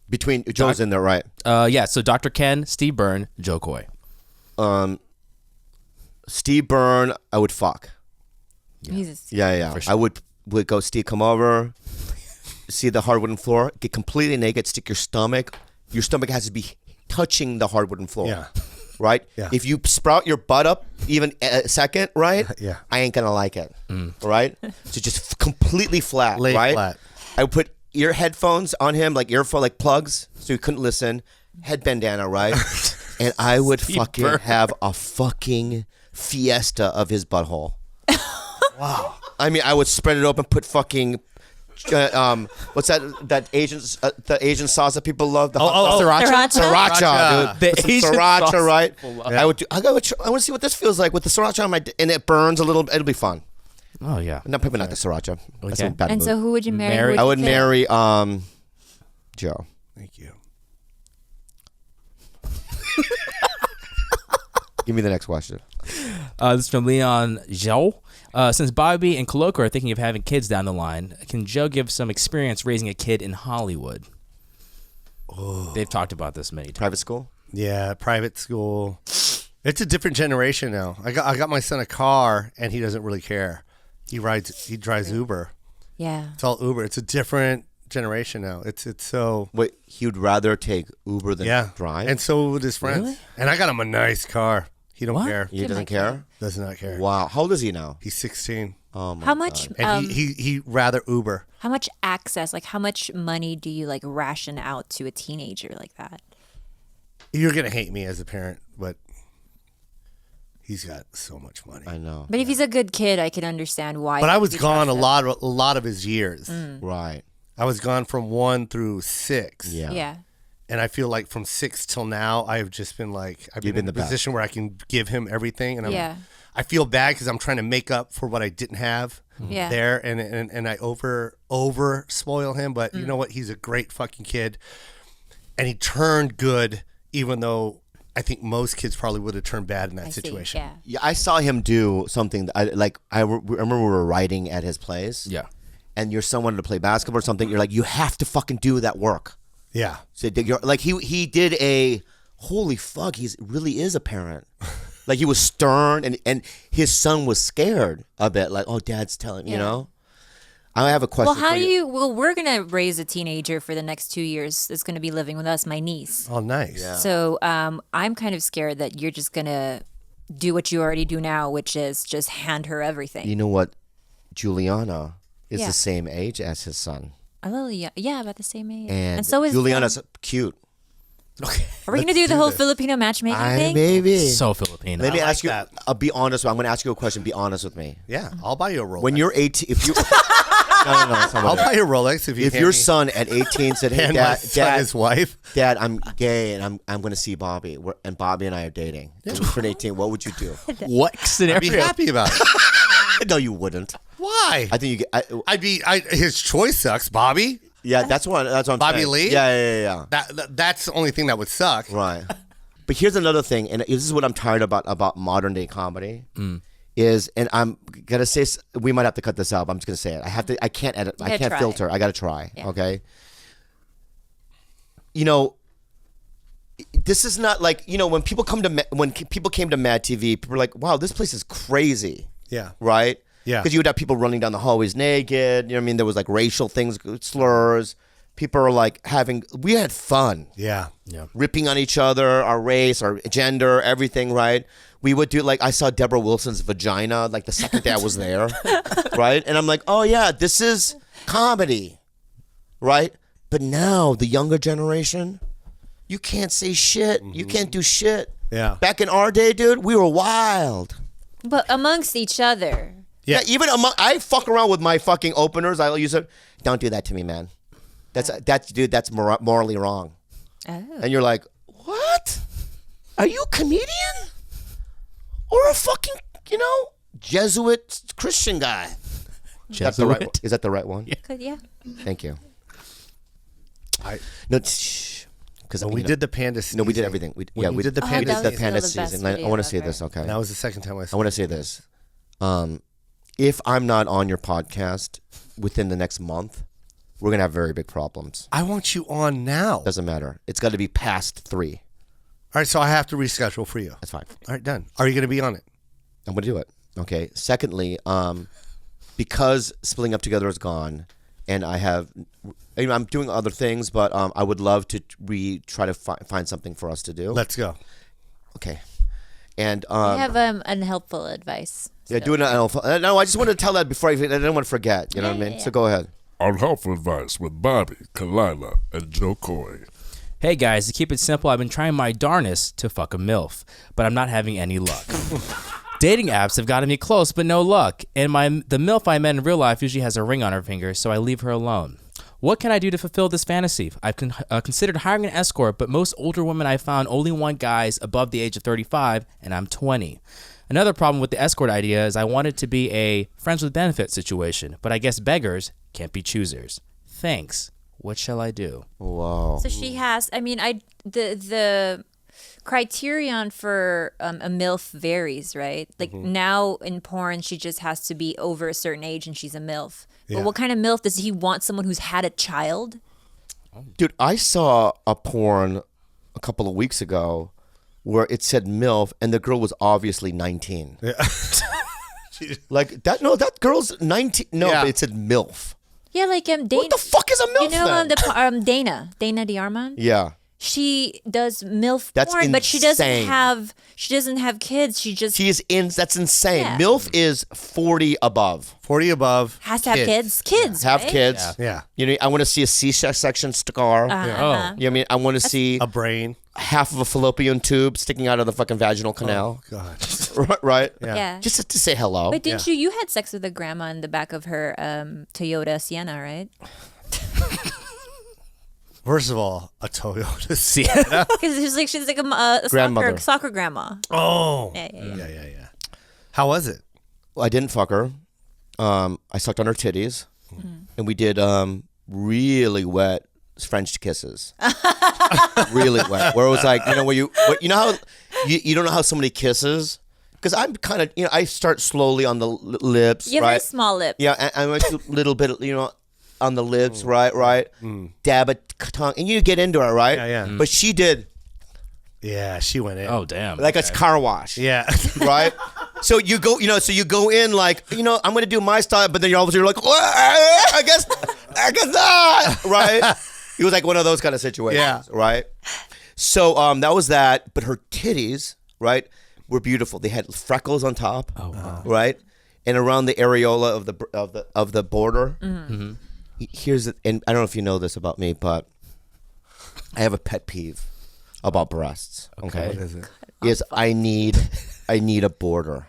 Between Joe's in there, right? Yeah. So Dr. Ken, Steve Byrne, Joe Coy. Steve Byrne, I would fuck. Jesus. Yeah. For sure. I would go. Steve, come over. See the hardwooden floor. Get completely naked. Stick your stomach. Your stomach has to be touching the hardwooden floor. Yeah. Right. Yeah. If you sprout your butt up even a second, right? Yeah. I ain't gonna like it. Right. So just completely flat. Lay right. flat. I would put ear headphones on him, like plugs, so he couldn't listen. Head bandana, right? And I would fucking Byrne. have a fucking fiesta of his butthole. Wow. I mean, I would spread it open, put fucking what's that Asian the Asian sauce that people love? The Sriracha. Sriracha, dude. The With Asian some sriracha, sauce right? people love. I want to see what this feels like with the sriracha on and it burns a little. It'll be fun. Oh yeah. No, probably not the sriracha. That's Okay. a bad And move. so who would you marry? Marry- Who I would you pick? marry Joe. Thank you. Give me the next question. This is from Leon Zhou. Since Bobby and Koloko are thinking of having kids down the line, can Joe give some experience raising a kid in Hollywood? Oh. They've talked about this many times. Private school? Yeah, private school. It's a different generation now. I got my son a car, and he doesn't really care. He drives Uber. Yeah. It's all Uber. It's a different generation now. It's so Wait, he would rather take Uber than drive? And so would his friends. Really? And I got him a nice car. He don't care. He doesn't care? Does not care. Wow. How old is he now? He's 16. Oh my How much? And he rather Uber. How much access? Like, how much money do you like ration out to a teenager like that? You're gonna hate me as a parent, but he's got so much money. I know. But if he's a good kid, I can understand why. But I was you gone trust a lot of his years. Right. I was gone from 1 through 6. Yeah. him. Yeah. And I feel like from 6 till now, I've just been like, I've been in the a best. position where I can give him everything, and I feel bad because I'm trying to make up for what I didn't have Yeah. there, and I over spoil him. But you know what? He's a great fucking kid, and he turned good, even though I think most kids probably would have turned bad in that I see. situation. Yeah. Yeah, I saw him do something. I remember we were writing at his place. Yeah. And your son wanted to play basketball or something. You're like, you have to fucking do that work. Yeah. So you're, like he did a holy fuck. He really is a parent. Like he was stern, and his son was scared a bit. Like, oh, dad's telling you know. I have a question. Well, how for do you? Well, we're gonna raise a teenager for the next 2 years. That's gonna be living with us, my niece. Oh, nice. Yeah. So I'm kind of scared that you're just gonna do what you already do now, which is just hand her everything. You know what? Juliana is Yeah. the same age as his son, A little, yeah, about the same age. and so is Juliana's cute. Okay. Are we gonna do the whole Filipino matchmaking thing? Maybe. So Filipino. Let me like ask you. that. I'll be honest. I'm going to ask you a question. Be honest with me. Yeah, I'll buy you a Rolex. When you're 18, if you no, that's not I'll what it buy is. you a Rolex if you If hand your me- son at 18 said, "Hey, hand my dad, son his wife. Dad, I'm gay and I'm going to see Bobby, and Bobby and I are dating," and you turn 18, what would you do? What I'd scenario? be happy about it. No, you wouldn't. Why? I think you get. His choice sucks, Bobby. Yeah, that's what I'm Bobby saying. Lee? Yeah. That's the only thing that would suck. Right. But here's another thing, and this is what I'm tired about modern day comedy. Is, and I'm gonna say, we might have to cut this out, but I'm just gonna say it. I can't edit. I gotta can't try. filter. I gotta try. Yeah. Okay. You know, this is not like, you know, when people came to Mad TV, people were like, "Wow, this place is crazy." Yeah. Right. Yeah. Because you would have people running down the hallways naked. You know what I mean? There was like racial things, slurs. People are like we had fun. Yeah. Ripping on each other, our race, our gender, everything, right? We would do, like, I saw Deborah Wilson's vagina, like, the second day I was there, right? And I'm like, oh, yeah, this is comedy, right? But now, the younger generation, you can't say shit. You can't do shit. Yeah. Back in our day, dude, we were wild. But amongst each other. Yeah, even I fuck around with my fucking openers. I use it. Don't do that to me, man. That's morally wrong. Oh. And you're like, what? Are you a comedian? Or a fucking, Jesuit Christian guy? Is that the right one? Yeah. Thank you. I- No, because When we did the panda season. No, we did everything. We did the Oh, panda. that The was panda still the best season. I video want to say ever. this, okay? That was the second time I I saw want to say this. If I'm not on your podcast within the next month, we're gonna have very big problems. I want you on now. Doesn't matter. It's got to be past 3. All right, so I have to reschedule for you. That's fine. All right, done. Are you going to be on it? I'm gonna do it. Okay. Secondly, because Splitting Up Together is gone, and I'm doing other things, but I would love to try to find something for us to do. Let's go. Okay. And I have unhelpful advice. yeah, do it. No, I just wanted to tell that before I didn't want to forget. You know what I mean? yeah. So go ahead. Unhelpful advice with Bobby, Khalyla, and Joe Coy. Hey guys, to keep it simple, I've been trying my darnest to fuck a MILF, but I'm not having any luck. Dating apps have gotten me close, but no luck. And the MILF I met in real life usually has a ring on her finger, so I leave her alone. What can I do to fulfill this fantasy? I've considered hiring an escort, but most older women I found only want guys above the age of 35, and I'm 20. Another problem with the escort idea is I want it to be a friends with benefits situation, but I guess beggars can't be choosers. Thanks. What shall I do? Wow. So she has. I mean, the criterion for a MILF varies, right? Like now in porn, she just has to be over a certain age and she's a MILF. But what kind of MILF does he want? Someone who's had a child? Dude, I saw a porn a couple of weeks ago where it said MILF and the girl was obviously 19. Yeah. Like that? No, that girl's 19. No, but it said MILF. Yeah, like Dana. What the fuck is a MILF? You know then? Dana DiArmond? Yeah. She does MILF That's porn, but she doesn't insane. have kids. That's insane. Yeah. MILF is 40 above. 40 above. Has to have kids. Kids, Have right? kids. Yeah. You know, I want to see a C-section scar. Oh. You know what I mean? I want to see A brain. half of a fallopian tube sticking out of the fucking vaginal canal. God. Right? Yeah. Just to say hello. But didn't you had sex with a grandma in the back of her Toyota Sienna, right? First of all, a Toyota. Because she's like a Grandmother. soccer grandma. Oh. Yeah. How was it? Well, I didn't fuck her. I sucked on her titties. And we did really wet French kisses. Really wet. Where it was like, you know how you don't know how somebody kisses? Because I'm kind of, I start slowly on the lips, You have right? very small lips. Yeah, and I went a little bit, on the lips, right? Dab a tongue, and you get into it, right? Yeah. But she did, Yeah, she went in. Oh, damn. like it's car wash, Yeah. right? So you go, you go in like, I'm going to do my style, but then you're like, I guess not, right? It was like one of those kind of situations, right? So that was that, but her titties, right, were beautiful. They had freckles on top, right, and around the areola of the border. Mm-hmm. And I don't know if you know this about me, but I have a pet peeve about breasts. Okay, What is it? Is I need a border.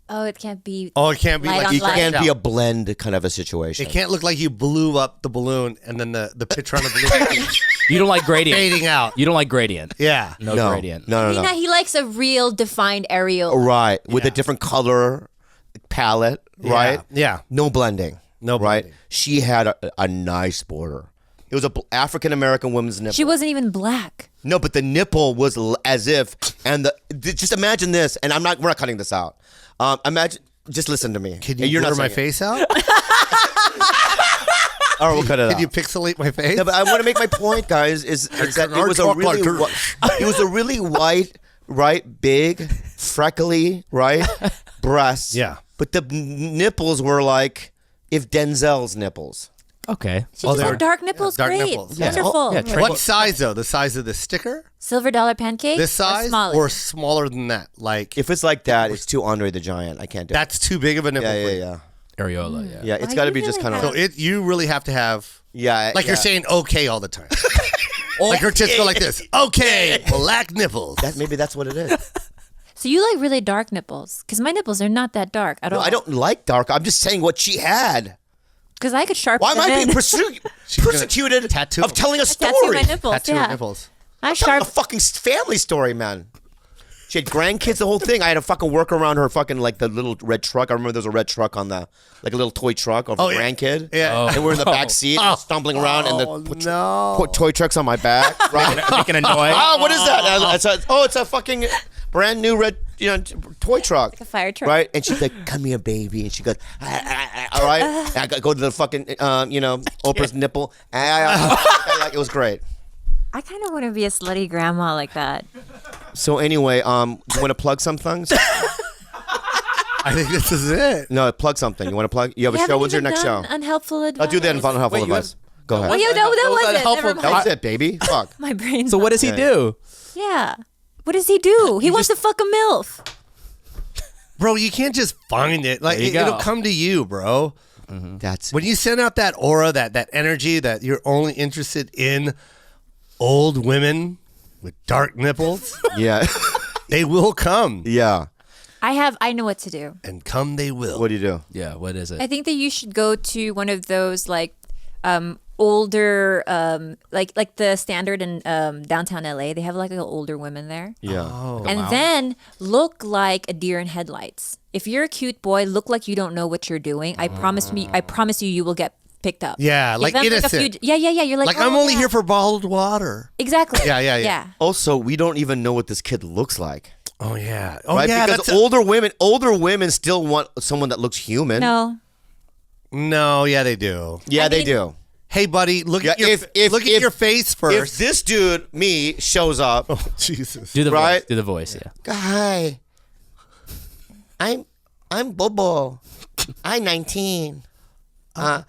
Oh, it can't be. Oh, it can't be Light like on It light. can't be a blend kind of a situation. It can't look like you blew up the balloon and then the picture on the balloon You don't like gradient. fading out. You don't like gradient. Yeah. No, No, gradient. no. He likes a real defined areola. Right, with a different color palette, right? Yeah. No blending. No right? blending. She had a nice border. It was a African American woman's nipple. She wasn't even black. No, but the nipple was as if, and just imagine this, and we're not cutting this out. Just listen to me. Can And you you're blur not my saying it. face out? All right, we'll cut it Can out. you pixelate my face? No, but I want to make my point, guys. Is that it was a really, it was a really white, right, big, freckly, right, breasts. Yeah. But the nipples were like if Denzel's nipples. Okay. She just they were- had dark nipples. dark Great. nipples. Yeah. Wonderful. Yeah, What size though? The size of the sticker? Silver dollar pancake? This size Or smaller? or smaller than that? Like If it's like that, it's too Andre the Giant. I can't do it. that's too big of a nipple. Yeah, for yeah, you. yeah. Areola, yeah. Yeah, it's Why got to you be just really kind of. have- So you really have to have Yeah, like you're saying okay all the time. Like her tits go like this. Okay, black nipples. Maybe that's what it is. So you like really dark nipples? Because my nipples are not that dark at No, all. I don't like dark. I'm just saying what she had. Because I could sharpen Why am them I being in. persecuted tattoo of telling a story? Tattoo my nipples. Tattoo yeah. of nipples. I Telling a sharp. fucking family story, man. She had grandkids, the whole thing. I had to fucking work around her fucking like the little red truck. I remember there was a red truck on the like a little toy truck of a yeah. grandkid. Yeah. And we're in the back seat, stumbling around, and the toy truck's on my back. Right? Making a noise. Oh, what is that? It's a fucking brand new red toy truck. Like a fire truck. Right? And she's like, come here, baby. And she goes, all right. And I go to the fucking, Oprah's nipple. It was great. I kind of want to be a slutty grandma like that. So anyway, you want to plug some things? I think this is it. No, plug something. You want to plug? You have a We show. haven't What's your even next show? done Unhelpful advice. I'll do that in Unhelpful Wait, you advice. Go ahead. Oh, yeah, no, that was it. Unhelpful- Never mind. That was it, baby. Fuck. My brain. So what does he do? Yeah. What does he do? He wants to fuck a MILF. Bro, you can't just find it. Like There you go. it'll come to you, bro. That's When you send out that aura, that energy that you're only interested in old women with dark nipples, yeah, they will come. yeah. I know what to do. And come they will. What do you do? Yeah, what is it? I think that you should go to one of those like older like the Standard in downtown LA. They have like older women there. Yeah. And then look like a deer in headlights. If you're a cute boy, look like you don't know what you're doing. I promise you, you will get picked up. Yeah, Give like them, innocent. yeah. You're like, I'm oh, only yeah. here for bottled water. Exactly. Yeah. Also, we don't even know what this kid looks like. Oh yeah. Oh Right? yeah. Because older women still want someone that looks human. No, yeah, they do. Yeah, they mean- do. Hey, buddy, look at your if your face If first. this dude, me, shows up, Oh Jesus. Do the Right? voice. Do the voice. Yeah. hi, I'm Bobo. I'm 19. Hi.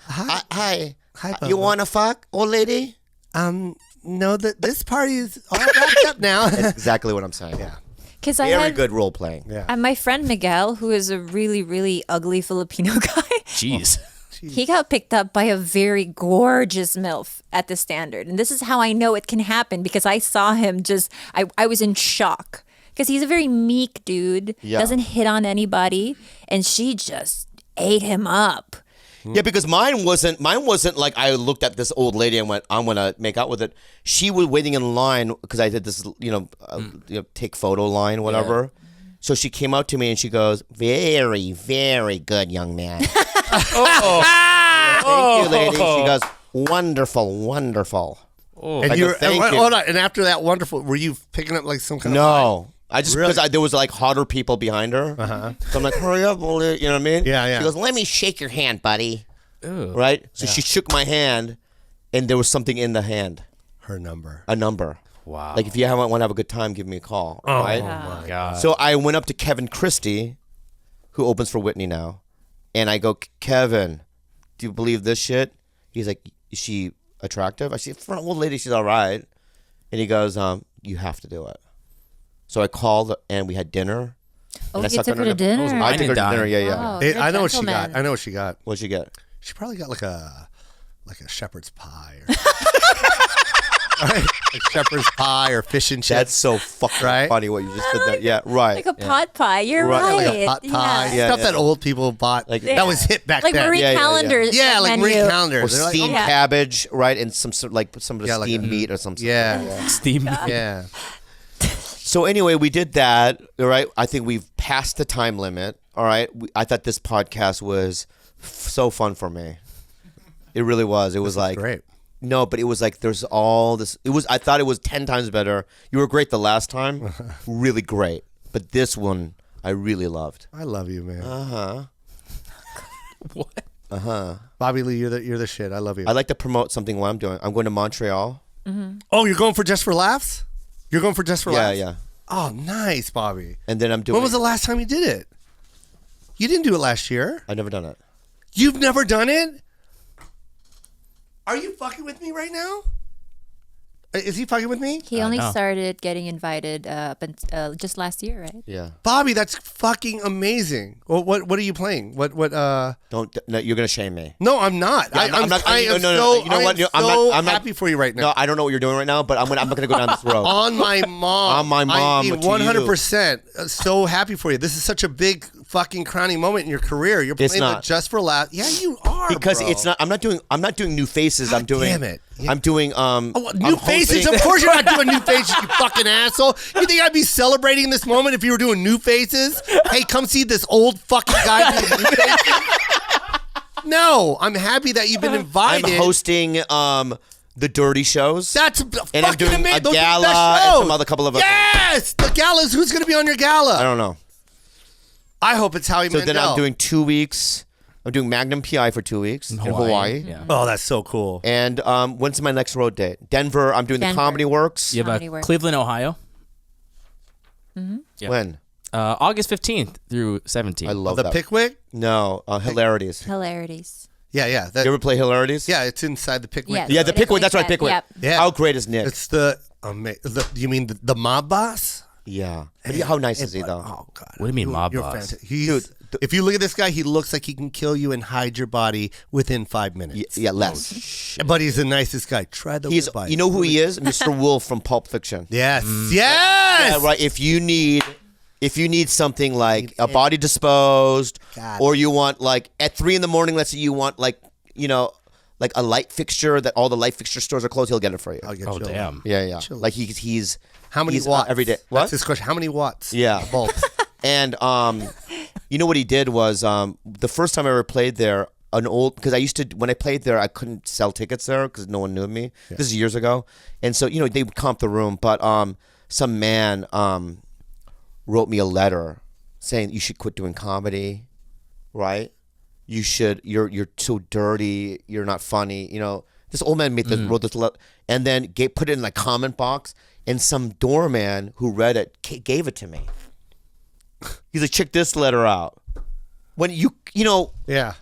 Hi, You Bobo. want to fuck, old lady? No, this party is all wrapped up now. That's exactly what I'm saying. Yeah. Because I Very had good role playing. Yeah. my friend Miguel, who is a really, really ugly Filipino guy. Jeez. He got picked up by a very gorgeous MILF at the Standard. And this is how I know it can happen because I saw him I was in shock. Because he's a very meek dude, Yeah. doesn't hit on anybody. And she just ate him up. Yeah, because mine wasn't like I looked at this old lady and went, I'm gonna make out with it. She was waiting in line because I did this, take photo line, whatever. So she came out to me and she goes, very, very good, young man. Thank you, lady. She goes, wonderful, wonderful. And I you go, were, "Thank you." hold on. And after that wonderful, were you picking up like some kind of No. I just Really? because there was like hotter people behind her. So I'm like, hurry up, old lady. You know what I mean? Yeah. She goes, let me shake your hand, buddy. Ooh. Right? So she shook my hand and there was something in the hand. her number? A number. Wow. Like if you want to have a good time, give me a call. Right? my God. So I went up to Kevin Christie, who opens for Whitney now, and I go, Kevin, do you believe this shit? He's like, is she attractive? I said, for an old lady, she's all right. And he goes, you have to do it. So I called and we had dinner. Oh, And I you sucked took on her to dinner? was I mine. took her to Dine. dinner. Yeah. Oh, Hey, you're a I know what she gentleman. got. I know what she got. What'd she get? She probably got like a shepherd's pie or right? Like shepherd's pie or fish and chips. That's so fucking Right? funny what you just said there. Yeah, right. Like a pot pie. You're Right, right. like a pot pie. Yeah, Stuff yeah. that old people bought. Like- that was hit back Like then. Marie Yeah, yeah, yeah. Callender's Yeah, like Marie menu. Callender's. Or They're like, steamed Yeah. cabbage, right? And some sort like some of the Yeah, like steamed a- meat or something. yeah. Steam. Yeah. So anyway, we did that. All right. I think we've passed the time limit. All right. I thought this podcast was so fun for me. It really was. It was like Great. no, but it was like there's all this. It was. I thought it was 10 times better. You were great the last time, really great. But this one, I really loved. I love you, man. What? Bobby Lee, you're the shit. I love you. I'd like to promote something. What I'm doing. I'm going to Montreal. Oh, you're going for Just for Laughs? You're going for Just for Yeah, Laughs? yeah. Oh, nice, Bobby. And then I'm doing. When was the last time you did it? You didn't do it last year. I've never done it. You've never done it? Are you fucking with me right now? Is he fucking with me? He only know. started getting invited just last year, right? Yeah. Bobby, that's fucking amazing. Well, what are you playing? What Don't. No, you're gonna shame me. No, I'm not. Yeah, I'm not- I am no, so, you know I what? am I'm so not- I'm not- happy for you right now. No, I don't know what you're doing right now, but I'm not gonna go down this road. On my mom. On my mom, I to mean, 100%. So happy for you. This is such a big fucking crowning moment in your career. You're It's playing the not. Just for Laughs. Yeah, you are. Because bro. it's not. I'm not doing new faces. I'm doing. damn it. Yeah. I'm doing. Oh, new I'm faces? hosting- Of course you're not doing new faces, you fucking asshole. You think I'd be celebrating this moment if you were doing new faces? Hey, come see this old fucking guy doing new faces. No, I'm happy that you've been I'm invited. hosting the dirty shows. That's and fucking I'm doing amazing. a Those are the gala best and shows. some other couple of. Yes, the galas. Who's going to be on your gala? I don't know. I hope it's Howie So Mandel. then I'm doing 2 weeks. I'm doing Magnum PI for 2 weeks in Hawaii. Yeah. Oh, that's so cool. And when's my next road date? Denver. I'm doing the Denver. Comedy Works. You have Comedy work. Cleveland, Ohio. Yeah. When? August 15th through 17th. I love The that. Pickwick? No, Hilarities. Hilarities. Yeah. You ever play Hilarities? Yeah, it's inside the Pickwick. Yeah. Yeah, the It is Pickwick. like That's right, that. Pickwick. Yep. Yeah. How great is Nick? It's you mean the mob boss? Yeah. How nice is he though? Oh God! What do you mean, mob You're boss? fantastic. If you look at this guy, he looks like he can kill you and hide your body within 5 minutes. Yeah, less. But he's the nicest guy. Try the He's. ribeye. You know who he is? Mr. Wolf from Pulp Fiction. Yes. Yes. Yeah, right. If you need If you need something like a body disposed, or you want like at 3 a.m, let's say you want like like a light fixture that all the light fixture stores are closed, he'll get it for you. I'll get Oh, you. damn. Yeah. Like he's How many he's, watts every day? What? That's his question. How many watts? Yeah. Bulb. And you know what he did was the first time I ever played there, because I used to, when I played there, I couldn't sell tickets there because no one knew me. Yeah. This is years ago, and so they would comp the room, but some man wrote me a letter saying you should quit doing comedy, right? You should. You're so dirty. You're not funny. This old man wrote this letter, and then put it in like comment box, and some doorman who read it gave it to me. He's like, check this letter out. When Yeah.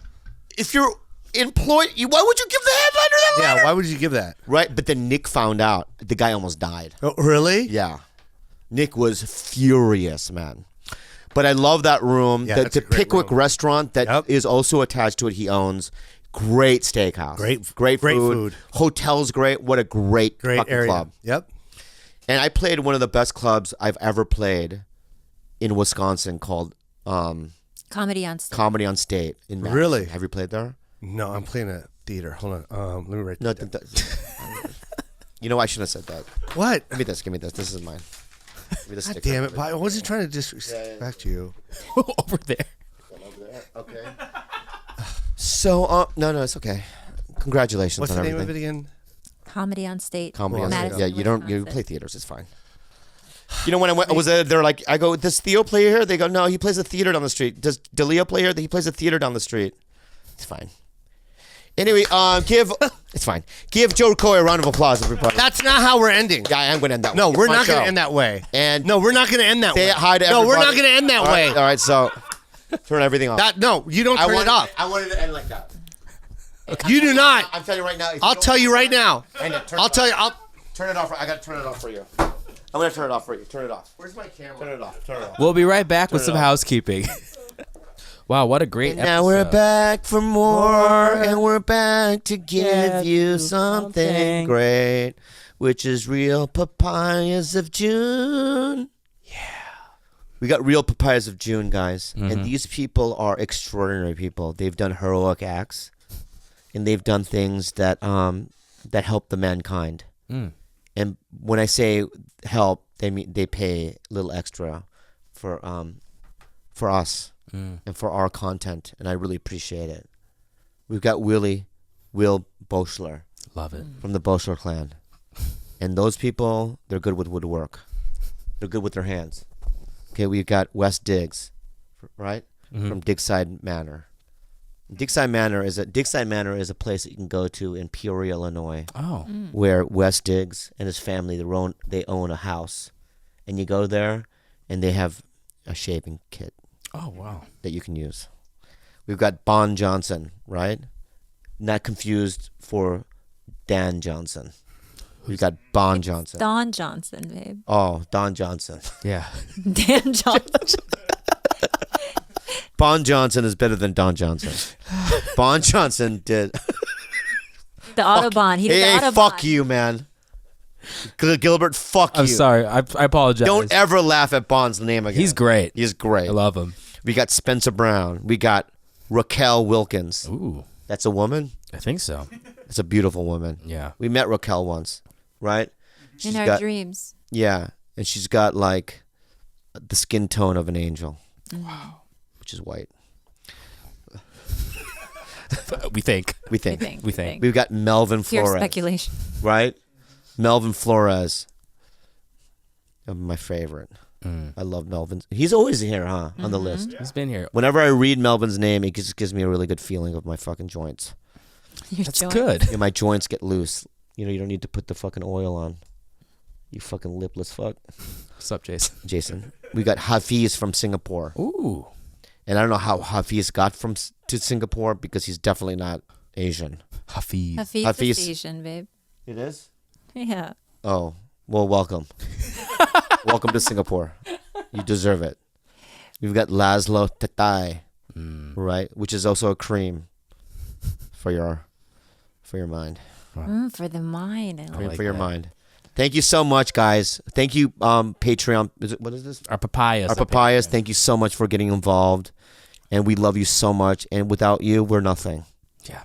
if you're employed, why would you give the headliner that letter? Yeah. Why would you give that? Right, but then Nick found out. The guy almost died. Oh, really? Yeah. Nick was furious, man. But I love that room. Yeah, the that's a great Pickwick room. restaurant that is also attached to it, he owns. Great steakhouse. Great food. Hotel's great. What a great fucking area. club. Yep. And I played one of the best clubs I've ever played in Wisconsin called Comedy on Stage. Comedy on State in Madison. Really? Have you played there? No, I'm playing a theater. Hold on. Let me write No. that down. I shouldn't have said that. What? Give me this. This is mine. Give me the God sticker. damn it. I wasn't trying to disrespect you. Over there. Okay. So, no, it's okay. Congratulations What's on the name everything. of it again? Comedy on State. Comedy on Madison, State. Yeah, you Wisconsin. play theaters. It's fine. When I was there, they're like, I go, does Theo play here? They go, no, he plays a theater down the street. Does DeLeo play here? He plays a theater down the street. It's fine. Anyway, it's fine. Give Joe Coy a round of applause, everybody. That's not how we're ending. Yeah, I am going to end that way. No, It's we're my not going show. to end that way. And no, we're not going to end that say way. hi to No, we're everybody. not going to end that All way. right, all right, so turn everything off. No, you don't turn it off. I wanted to end like that. You do not. I'm telling you right now. I'll tell you right now. I'll tell you. Turn it off. I got to turn it off for you. I'm going to turn it off for you. Turn it off. Where's my camera? Turn it off. Turn it off. We'll be right back with it some off. housekeeping. Wow, what a great episode. Now we're back for more, and we're back to give you something great, which is real papayas of June. Yeah. We got real papayas of June, guys. And these people are extraordinary people. They've done heroic acts, and they've done things that that help the mankind. And when I say help, they mean they pay a little extra for us and for our content, and I really appreciate it. We've got Will Boschler. Love it. From the Boschler clan. And those people, they're good with woodwork. They're good with their hands. Okay, we've got Wes Diggs, right? From Digside Manor. Digside Manor is a place that you can go to in Peoria, Illinois. Oh. Where Wes Diggs and his family they own a house. And you go there and they have a shaving kit. Oh, wow. That you can use. We've got Bon Johnson, right? Not confused for Dan Johnson. We've got Bon Johnson. Don Johnson, babe. Oh, Don Johnson. Yeah. Dan Johnson. Bon Johnson is better than Don Johnson. Bon Johnson did. The Autobahn. He did Hey, the Autobahn. fuck you, man. Gilbert, fuck you. I'm sorry. I apologize. Don't ever laugh at Bond's name again. He's great. He's great. I love him. We got Spencer Brown. We got Raquel Wilkins. Ooh. That's a woman? I think so. It's a beautiful woman. Yeah. We met Raquel once, right? In our dreams. Yeah. And she's got like the skin tone of an angel. Wow. Which is white. We think. We think. We've got Melvin Pure Flores. speculation. Right? Melvin Flores. My favorite. I love Melvin. He's always here, huh? On the list. He's been here. Whenever I read Melvin's name, it just gives me a really good feeling of my fucking joints. That's good. Yeah, my joints get loose. You don't need to put the fucking oil on. You fucking lipless fuck. What's up, Jason. We got Hafiz from Singapore. Ooh. And I don't know how Hafiz got to Singapore because he's definitely not Asian. Hafiz. Hafiz is Asian, babe. It is? Yeah. Oh, well, welcome. Welcome to Singapore. You deserve it. We've got Laszlo Tatay, right? Which is also a cream for your mind. For the mind. I Cream like for your that. mind. Thank you so much, guys. Thank you, Patreon. What is this? Our papayas. Our papayas. Thank you so much for getting involved. And we love you so much. And without you, we're nothing. Yeah.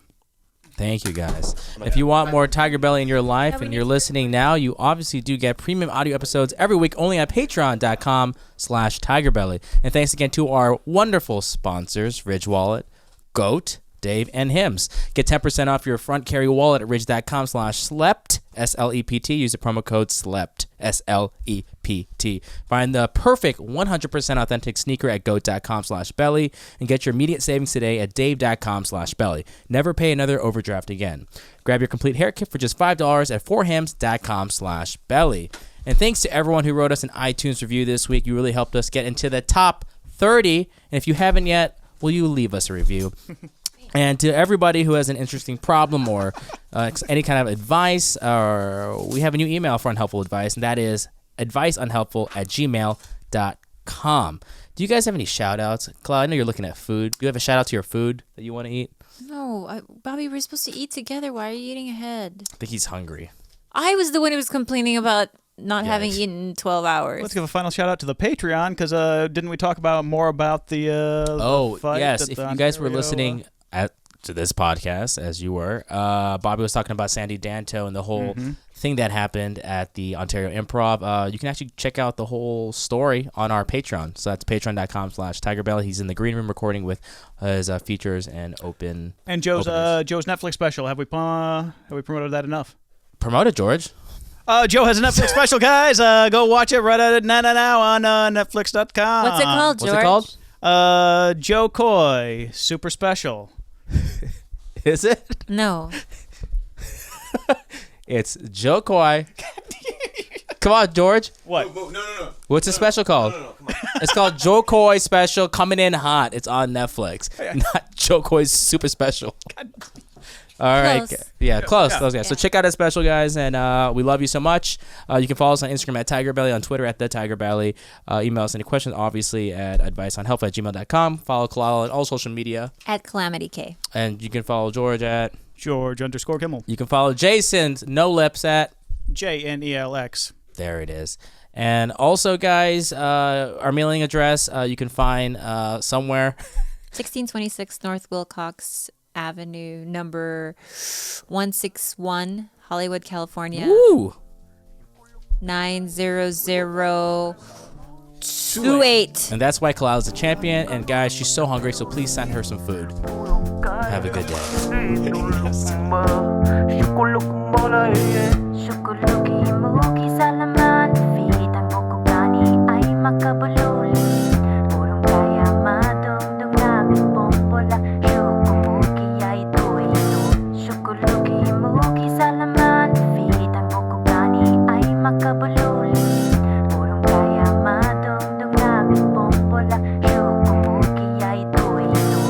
Thank you, guys. If you want more TigerBelly in your life and you're listening now, you obviously do get premium audio episodes every week only at patreon.com/TigerBelly. And thanks again to our wonderful sponsors, Ridge Wallet, Goat, Dave, and Hims. Get 10% off your front carry wallet at ridge.com/slept, SLEPT. Use the promo code SLEPT, SLEPT. Find the perfect 100% authentic sneaker at goat.com/belly and get your immediate savings today at dave.com/belly. Never pay another overdraft again. Grab your complete hair kit for just $5 at 4hims.com/belly. And thanks to everyone who wrote us an iTunes review this week. You really helped us get into the top 30. And if you haven't yet, will you leave us a review? And to everybody who has an interesting problem or any kind of advice, we have a new email for Unhelpful Advice, and that is adviceunhelpful@gmail.com. Do you guys have any shout-outs? Khalyla, I know you're looking at food. Do you have a shout-out to your food that you want to eat? No, Bobby, we're supposed to eat together. Why are you eating ahead? I think he's hungry. I was the one who was complaining about not having eaten 12 hours. Let's give a final shout out to the Patreon, because didn't we talk more about the fight? Yes. If you guys were listening to this podcast, as you were, Bobby was talking about Sandy Danto and the whole thing that happened at the Ontario Improv. You can actually check out the whole story on our Patreon. So that's patreon.com/TigerBelly. He's in the green room recording with his features and open. And Joe's Netflix special. Have we promoted that enough? Promote it, George. Joe has a Netflix special, guys. Go watch it right now on Netflix.com. What's it called, George? What's it called? Joe Coy, super special. Is it? No. It's Joe Coy. Come on, George. What? No. What's the special called? No, come on. It's called Joe Coy Special, coming in hot. It's on Netflix. Not Joe Coy's super special. All right. Close. Yeah, close. Yeah. So check out that special, guys, and we love you so much. You can follow us on Instagram at TigerBelly, on Twitter at TheTigerBelly. Email us any questions, obviously, at adviceunhelpful@gmail.com. Follow Khalyla on all social media. At Calamity K. And you can follow George at George_Kimmel. You can follow Jason's No Lips at JNELX. There it is. And also, guys, our mailing address you can find somewhere. 1626 North Wilcox Avenue, number 161, Hollywood, California. Woo! 90028. And that's why Khalyla's the champion. And guys, she's so hungry, so please send her some food. Have a good day. Makabululi, purong kaya madugdug namin bombola.